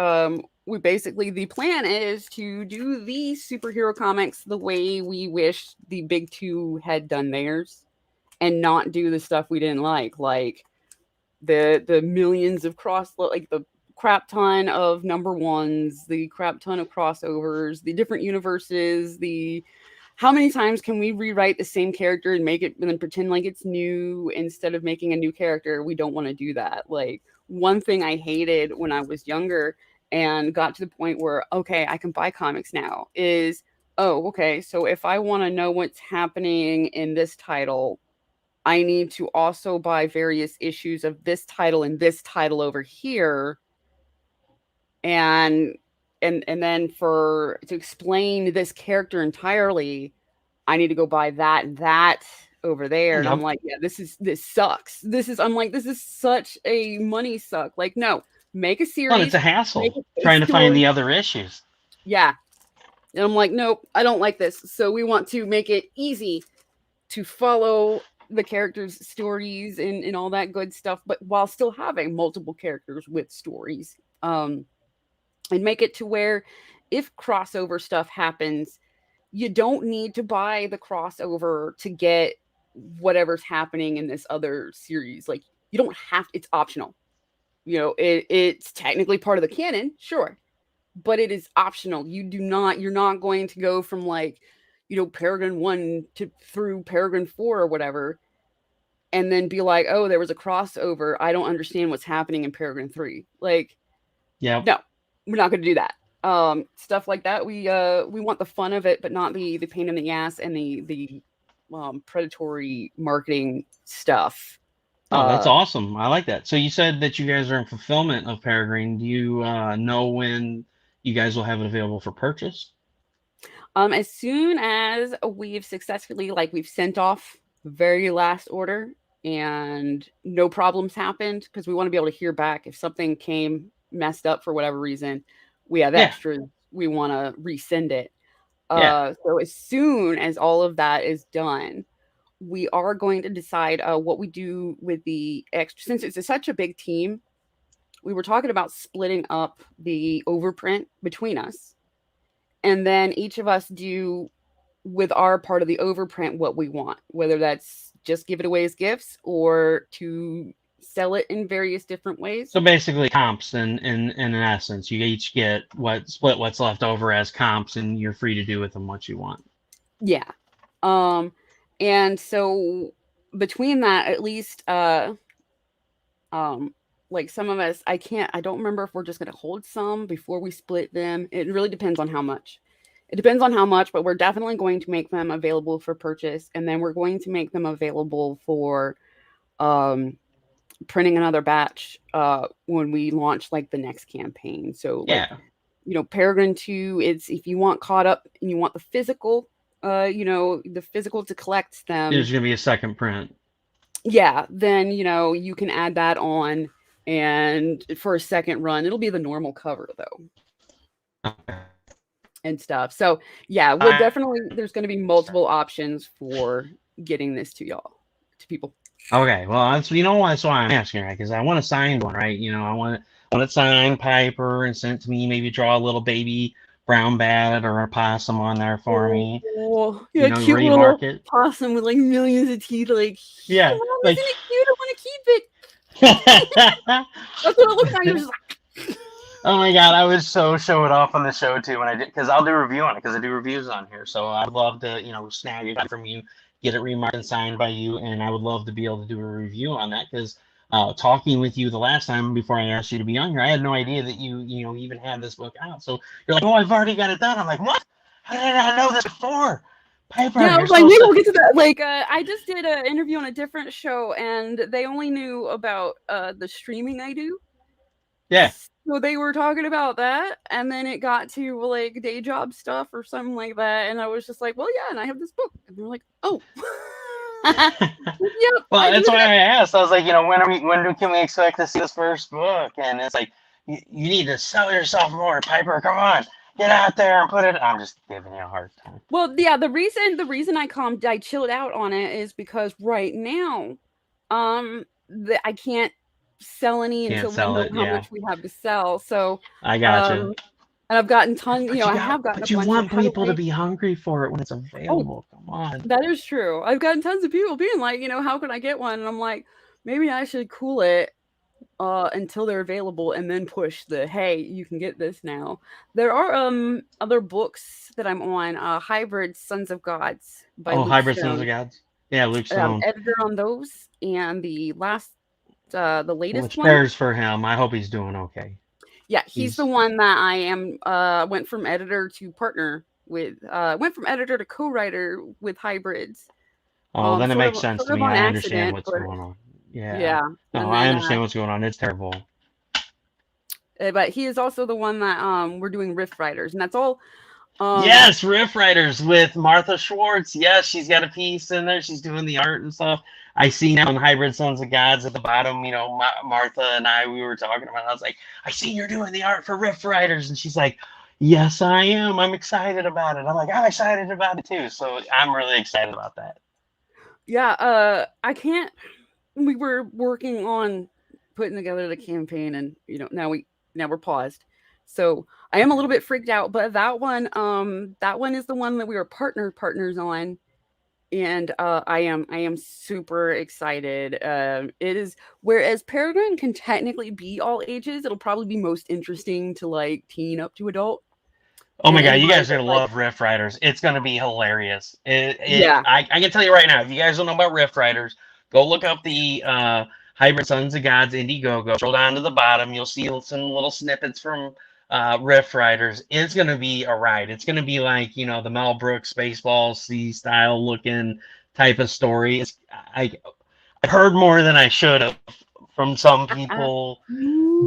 Speaker 2: we basically, the plan is to do these superhero comics the way we wish the big two had done theirs, and not do the stuff we didn't like the millions of like the crap ton of number ones, the crap ton of crossovers, the different universes, how many times can we rewrite the same character and make it and then pretend like it's new instead of making a new character? We don't want to do that. Like, one thing I hated when I was younger and got to the point where, okay, I can buy comics now is, oh, okay, so if I want to know what's happening in this title, I need to also buy various issues of this title and this title over here. And then to explain this character entirely, I need to go buy that and that over there. And I'm like, yeah, this sucks. I'm like, this is such a money suck. Like, no, make a series.
Speaker 1: Well, it's a hassle trying to find the other issues.
Speaker 2: Yeah. And I'm like, nope, I don't like this. So we want to make it easy to follow the characters' stories and all that good stuff, but while still having multiple characters with stories. And make it to where if crossover stuff happens, you don't need to buy the crossover to get whatever's happening in this other series. Like, you don't have, it's optional. It's technically part of the canon, sure, but it is optional. You're not going to go from like, Peregrine 1 to through Peregrine 4 or whatever, and then be like, oh, there was a crossover. I don't understand what's happening in Peregrine 3. Like,
Speaker 1: Yep.
Speaker 2: no, we're not going to do that. Stuff like that. We want the fun of it, but not the pain in the ass and the predatory marketing stuff.
Speaker 1: Oh, that's awesome. I like that. So you said that you guys are in fulfillment of Peregrine. Do you know when you guys will have it available for purchase?
Speaker 2: As soon as we've successfully, like, we've sent off the very last order and no problems happened, because we want to be able to hear back if something came messed up for whatever reason. We have
Speaker 1: Yeah.
Speaker 2: extras. We want to resend it.
Speaker 1: Yeah.
Speaker 2: So as soon as all of that is done, we are going to decide what we do with the extra. Since it's such a big team, we were talking about splitting up the overprint between us, and then each of us do with our part of the overprint what we want, whether that's just give it away as gifts or to sell it in various different ways.
Speaker 1: So basically comps in an essence. You each get what's left over as comps, and you're free to do with them what you want.
Speaker 2: Yeah. And so between that, at least like some of us, I don't remember if we're just going to hold some before we split them. It really depends on how much. It depends on how much, but we're definitely going to make them available for purchase, and then we're going to make them available for printing another batch when we launch like the next campaign. So like, Peregrine 2, it's if you want caught up and you want the physical, the physical to collect them.
Speaker 1: There's gonna be a second print.
Speaker 2: Yeah, then you can add that on, and for a second run, it'll be the normal cover though.
Speaker 1: Okay.
Speaker 2: And stuff. So yeah, we'll definitely, there's going to be multiple options for getting this to people.
Speaker 1: Okay, well, that's that's why I'm asking, right? Because I want a signed one, right? I want it signed, Piper, and sent to me. Maybe draw a little baby brown bat or a possum on there for me.
Speaker 2: Yeah, cute little possum with like millions of teeth. Like,
Speaker 1: yeah,
Speaker 2: like, isn't it cute? I want to keep it. That's what it looks like. You're just like,
Speaker 1: oh my god, I would so show it off on the show too when I did, because I'll do a review on it, because I do reviews on here. So I'd love to, snag it from you, get it remarked and signed by you, and I would love to be able to do a review on that, because talking with you the last time before I asked you to be on here, I had no idea that you even had this book out. So you're like, oh, I've already got it done. I'm like, what? How did I know this before? Piper,
Speaker 2: yeah, I was like, maybe we'll get to that. Like, I just did an interview on a different show, and they only knew about the streaming I do.
Speaker 1: Yeah.
Speaker 2: So they were talking about that, and then it got to like day job stuff or something like that, and I was just like, well, yeah, and I have this book, and they're like, oh.
Speaker 1: Yep, well, that's why I asked. I was like, when can we expect to see this first book? And it's like, you need to sell yourself more, Piper. Come on, get out there and put it. I'm just giving you a hard time.
Speaker 2: Well, yeah, the reason I chilled out on it is because right now, I can't sell any until we know how much we have to sell. So
Speaker 1: I gotcha.
Speaker 2: And I've gotten tons, I have gotten.
Speaker 1: But you want people to be hungry for it when it's available. Come on.
Speaker 2: That is true. I've gotten tons of people being like, how can I get one? And I'm like, maybe I should cool it until they're available, and then push the, hey, you can get this now. There are other books that I'm on. Hybrid Sons of Gods by Luke
Speaker 1: Hybrid
Speaker 2: Stone.
Speaker 1: Sons of Gods. Yeah, Luke Stone.
Speaker 2: Editor on those, and the latest one.
Speaker 1: Prayers for him. I hope he's doing okay.
Speaker 2: Yeah, he's the one that I am went from editor to partner with. Went from editor to co-writer with Hybrids.
Speaker 1: Oh, then it makes sense to me. I understand what's going on. Yeah.
Speaker 2: Yeah.
Speaker 1: No, I understand what's going on. It's terrible.
Speaker 2: But he is also the one that we're doing Rift Riders, and that's all.
Speaker 1: Yes, Rift Riders with Martha Schwartz. Yes, she's got a piece in there. She's doing the art and stuff. I see now on Hybrid Sons of Gods at the bottom, Martha and we were talking about it. I was like, I see you're doing the art for Rift Riders. And she's like, yes, I am. I'm excited about it. I'm like, I'm excited about it too. So I'm really excited about that.
Speaker 2: Yeah, we were working on putting together the campaign, and now we're paused. So I am a little bit freaked out, but that one is the one that we were partners on. and I am super excited. It is, whereas Peregrine can technically be all ages, it'll probably be most interesting to like teen up to adult.
Speaker 1: Oh my god,
Speaker 2: And
Speaker 1: you guys are
Speaker 2: manga,
Speaker 1: gonna
Speaker 2: like,
Speaker 1: love Rift Riders. It's gonna be hilarious.
Speaker 2: yeah,
Speaker 1: I can tell you right now, if you guys don't know about Rift Riders, go look up the Hybrid Sons of Gods Indiegogo. Scroll down to the bottom, you'll see some little snippets from Rift Riders. It's gonna be a ride. It's gonna be like, the Mel Brooks Spaceballs C style looking type of story. I've heard more than I should have from some people,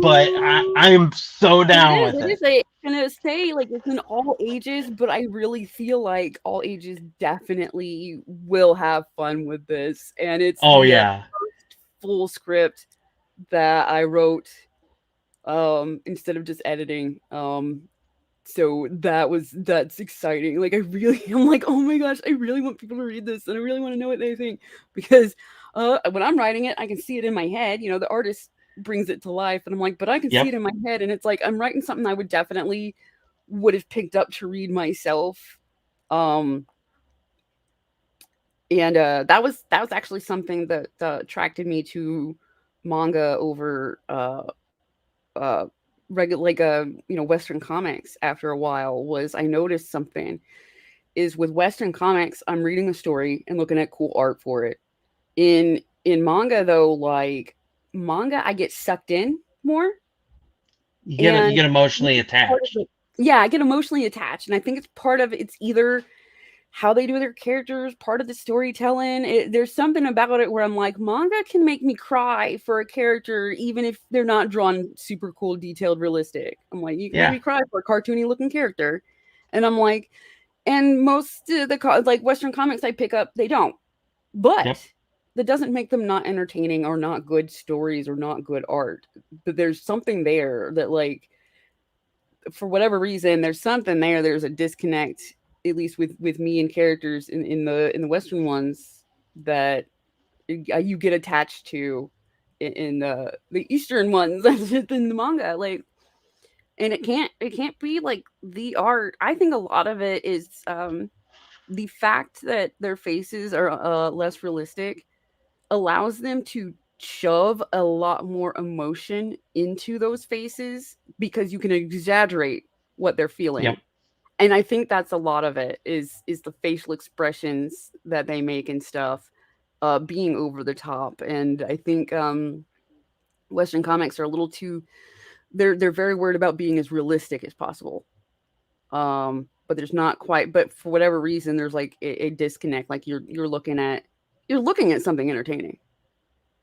Speaker 1: but I'm so
Speaker 2: it
Speaker 1: down
Speaker 2: is.
Speaker 1: with
Speaker 2: It
Speaker 1: it.
Speaker 2: is. It's gonna say like it's an all ages, but I really feel like all ages definitely will have fun with this, and it's
Speaker 1: Oh
Speaker 2: the
Speaker 1: yeah.
Speaker 2: full script that I wrote instead of just editing. So that's exciting. Like, I really I'm like, oh my gosh, I really want people to read this, and I really want to know what they think, because when I'm writing it, I can see it in my head. The artist brings it to life, and I'm like, but I can see
Speaker 1: Yep.
Speaker 2: it in my head, and it's like I'm writing something I would have picked up to read myself. Um and that was actually something that attracted me to manga over uh regular, like, Western comics. After a while, was I noticed something is with Western comics, I'm reading a story and looking at cool art for it. In manga, though, like, manga, I get sucked in more,
Speaker 1: You
Speaker 2: and
Speaker 1: get
Speaker 2: I think
Speaker 1: emotionally
Speaker 2: it's part of
Speaker 1: attached.
Speaker 2: it. Yeah, I get emotionally attached, and I think it's part of it's either how they do their characters, part of the storytelling. There's something about it where I'm like, manga can make me cry for a character, even if they're not drawn super cool, detailed, realistic. I'm like, you can make
Speaker 1: Yeah.
Speaker 2: me cry for a cartoony looking character, and I'm like, and most of the like Western comics I pick up, they don't. But
Speaker 1: Yep.
Speaker 2: that doesn't make them not entertaining or not good stories or not good art. But there's something there that, like, for whatever reason, there's something there. There's a disconnect, at least with me and characters in the Western ones, that you get attached to in the Eastern ones in the manga. Like, and it can't be like the art. I think a lot of it is the fact that their faces are less realistic allows them to shove a lot more emotion into those faces because you can exaggerate what they're feeling.
Speaker 1: Yep.
Speaker 2: And I think that's a lot of it is the facial expressions that they make and stuff being over the top. And I think Western comics are a little too, they're very worried about being as realistic as possible. But there's not quite, but for whatever reason there's like a disconnect. Like, you're looking at something entertaining.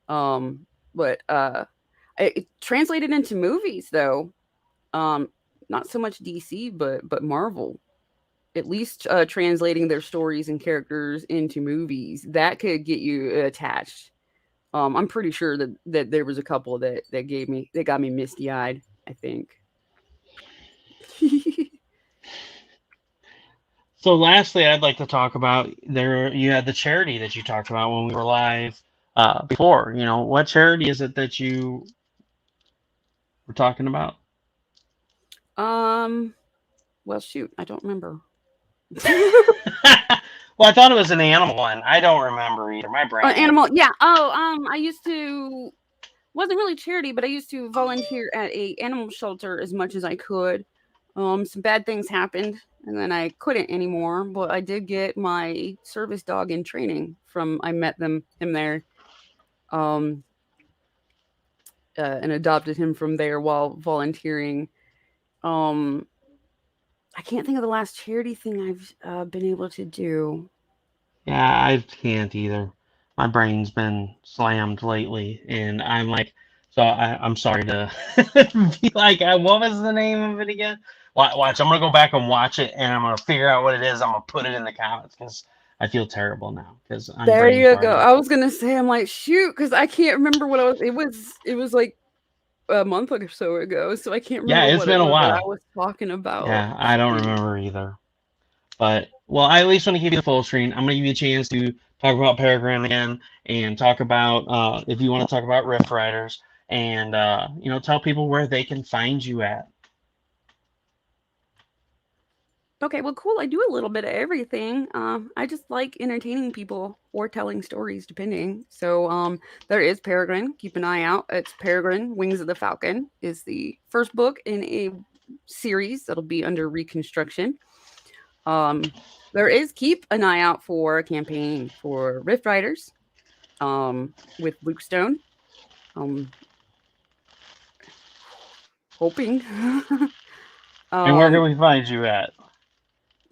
Speaker 2: But it translated into movies, though. Um, Not so much DC, but Marvel. At least translating their stories and characters into movies, that could get you attached. I'm pretty sure that there was a couple that got me misty eyed, I think.
Speaker 1: So lastly, I'd like to talk about there. You had the charity that you talked about when we were live before. What charity is it that you were talking about?
Speaker 2: um, well, shoot, I don't remember.
Speaker 1: Well, I thought it was an animal one. I don't remember either. My brain.
Speaker 2: Animal, yeah. Oh, I used to, wasn't really charity, but I used to volunteer at a animal shelter as much as I could. Some bad things happened, and then I couldn't anymore. But I did get my service dog in training from, I met him there, um, and adopted him from there while volunteering. Um, I can't think of the last charity thing I've been able to do.
Speaker 1: Yeah, I can't either. My brain's been slammed lately, and I'm like, so I'm sorry to be like, what was the name of it again? Watch, I'm gonna go back and watch it, and I'm gonna figure out what it is. I'm gonna put it in the comments because I feel terrible now because I'm
Speaker 2: There
Speaker 1: brain
Speaker 2: you go.
Speaker 1: farting.
Speaker 2: I was gonna say, I'm like, shoot, because I can't remember what I was. It was like a month or so ago, so I can't
Speaker 1: Yeah,
Speaker 2: remember
Speaker 1: it's
Speaker 2: what it
Speaker 1: been a
Speaker 2: was that I
Speaker 1: while.
Speaker 2: was talking about.
Speaker 1: Yeah, I don't
Speaker 2: Shoot.
Speaker 1: remember either. But well, I at least want to give you the full screen. I'm gonna give you a chance to talk about Peregrine again and talk about if you want to talk about Rift Riders and tell people where they can find you at.
Speaker 2: Okay, well, cool. I do a little bit of everything. I just like entertaining people or telling stories, depending. So, there is Peregrine. Keep an eye out. It's Peregrine, Wings of the Falcon is the first book in a series that'll be under reconstruction. Um, there is keep an eye out for a campaign for Rift Riders, with Luke Stone. Um, hoping.
Speaker 1: And where can
Speaker 2: um,
Speaker 1: we find you at?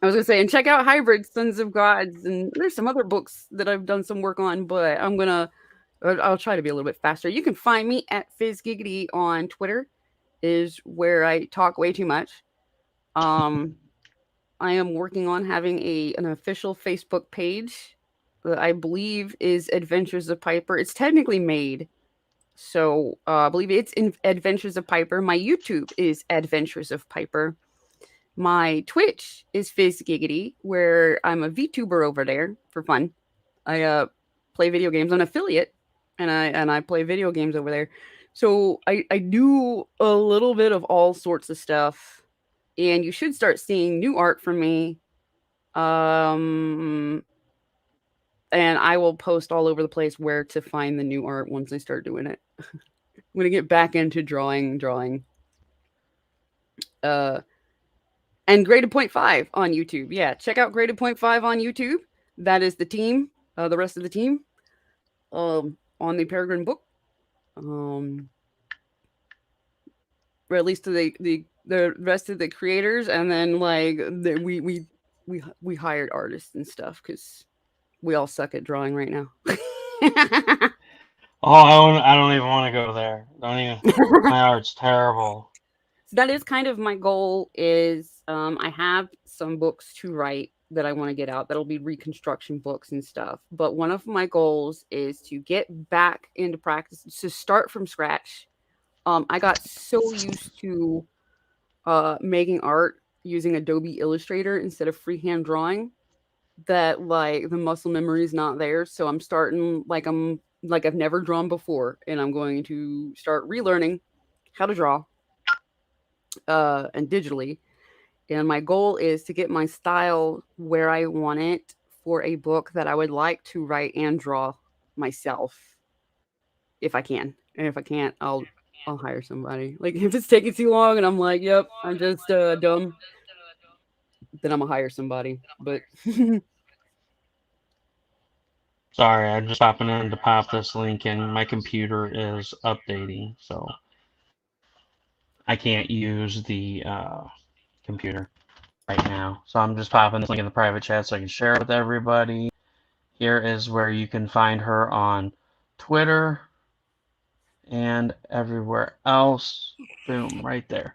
Speaker 2: I was gonna say, and check out Hybrid Sons of Gods, and there's some other books that I've done some work on, but I'll try to be a little bit faster. You can find me at FizzGiggity on Twitter, is where I talk way too much. Um, I am working on having an official Facebook page that I believe is Adventures of Piper. It's technically made, so I believe it's in Adventures of Piper. My YouTube is Adventures of Piper. My Twitch is FizzGiggity, where I'm a VTuber over there for fun. I play video games. I'm an affiliate, and I play video games over there. So I do a little bit of all sorts of stuff, and you should start seeing new art from me. Um, and I will post all over the place where to find the new art once I start doing it. I'm gonna get back into drawing. Uh, and Graded Point 5 on YouTube. Yeah, check out Graded Point 5 on YouTube. That is the team, the rest of the team, on the Peregrine book. Or at least the rest of the creators, and then like we hired artists and stuff because we all suck at drawing right now.
Speaker 1: Oh, I don't even want to go there. Don't even. My art's terrible.
Speaker 2: So that is kind of my goal. Is I have some books to write that I want to get out. That'll be reconstruction books and stuff. But one of my goals is to get back into practice, to start from scratch. I got so used to making art using Adobe Illustrator instead of freehand drawing that like the muscle memory is not there. So I'm starting like I've never drawn before, and I'm going to start relearning how to draw and digitally. And my goal is to get my style where I want it for a book that I would like to write and draw myself if I can. And if I can't, I'll hire somebody. Like if it's taking too long and I'm like, yep, I'm just dumb, then I'm gonna hire somebody. But
Speaker 1: Sorry, I'm just popping in to pop this link in. My computer is updating, so I can't use the computer right now. So I'm just popping this link in the private chat so I can share it with everybody. Here is where you can find her on Twitter and everywhere else. Boom, right there.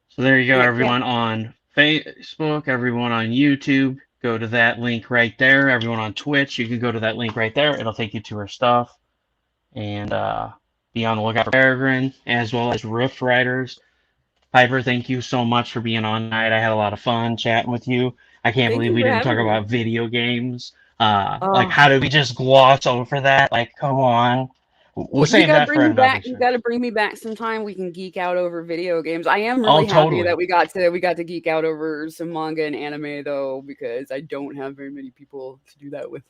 Speaker 1: So there you go,
Speaker 2: yeah,
Speaker 1: everyone on Facebook, everyone on YouTube. Go to that link right there. Everyone on Twitch, you can go to that link right there. It'll take you to her stuff. And be on the lookout for Peregrine, as well as Rift Riders. Piper, thank you so much for being on tonight. I had a lot of fun chatting with you. I can't
Speaker 2: thank
Speaker 1: believe
Speaker 2: you
Speaker 1: we
Speaker 2: for
Speaker 1: didn't talk
Speaker 2: having me.
Speaker 1: about video games. Like,
Speaker 2: Oh,
Speaker 1: how did we just gloss over that? Like, come on. We'll
Speaker 2: well, you
Speaker 1: save
Speaker 2: got to
Speaker 1: that for
Speaker 2: bring me
Speaker 1: another
Speaker 2: back. You
Speaker 1: show.
Speaker 2: got to bring me back sometime. We can geek out over video games. I am
Speaker 1: Oh,
Speaker 2: really happy
Speaker 1: totally.
Speaker 2: that we got to geek out over some manga and anime though, because I don't have very many people to do that with.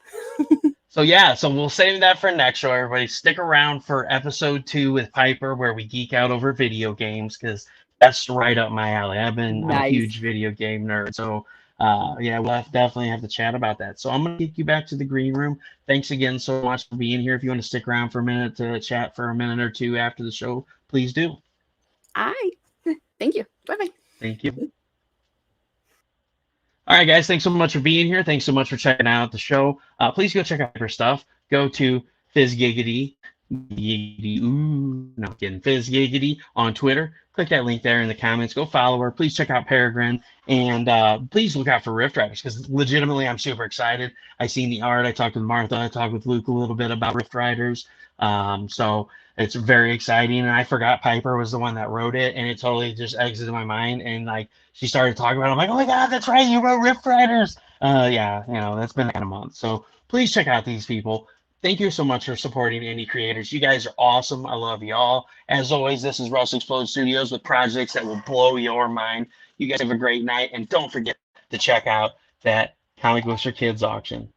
Speaker 1: So yeah, so we'll save that for next show. Everybody, stick around for episode 2 with Piper, where we geek out over video games, because that's right up my alley. I'm a
Speaker 2: Nice.
Speaker 1: huge video game nerd, so yeah, definitely have to chat about that. So I'm gonna kick you back to the green room. Thanks again so much for being here. If you want to stick around for a minute to chat for a minute or two after the show, please do.
Speaker 2: I thank you. Bye bye.
Speaker 1: Thank you. All right, guys, thanks so much for being here. Thanks so much for checking out the show. Please go check out her stuff. Go to FizzGiggity, no kidding, FizzGiggity on Twitter. Click that link there in the comments. Go follow her. Please check out Peregrine, and please look out for Rift Riders, because legitimately I'm super excited. I seen the art. I talked with Martha. I talked with Luke a little bit about Rift Riders. So it's very exciting, and I forgot Piper was the one that wrote it, and it totally just exited my mind. And like she started talking about it, I'm like, oh my god, that's right, you wrote Rift Riders. Yeah, that's been a month. So please check out these people. Thank you so much for supporting indie creators. You guys are awesome. I love y'all. As always, this is Russ Explode Studios with projects that will blow your mind. You guys have a great night, and don't forget to check out that Comic Books for Kids auction.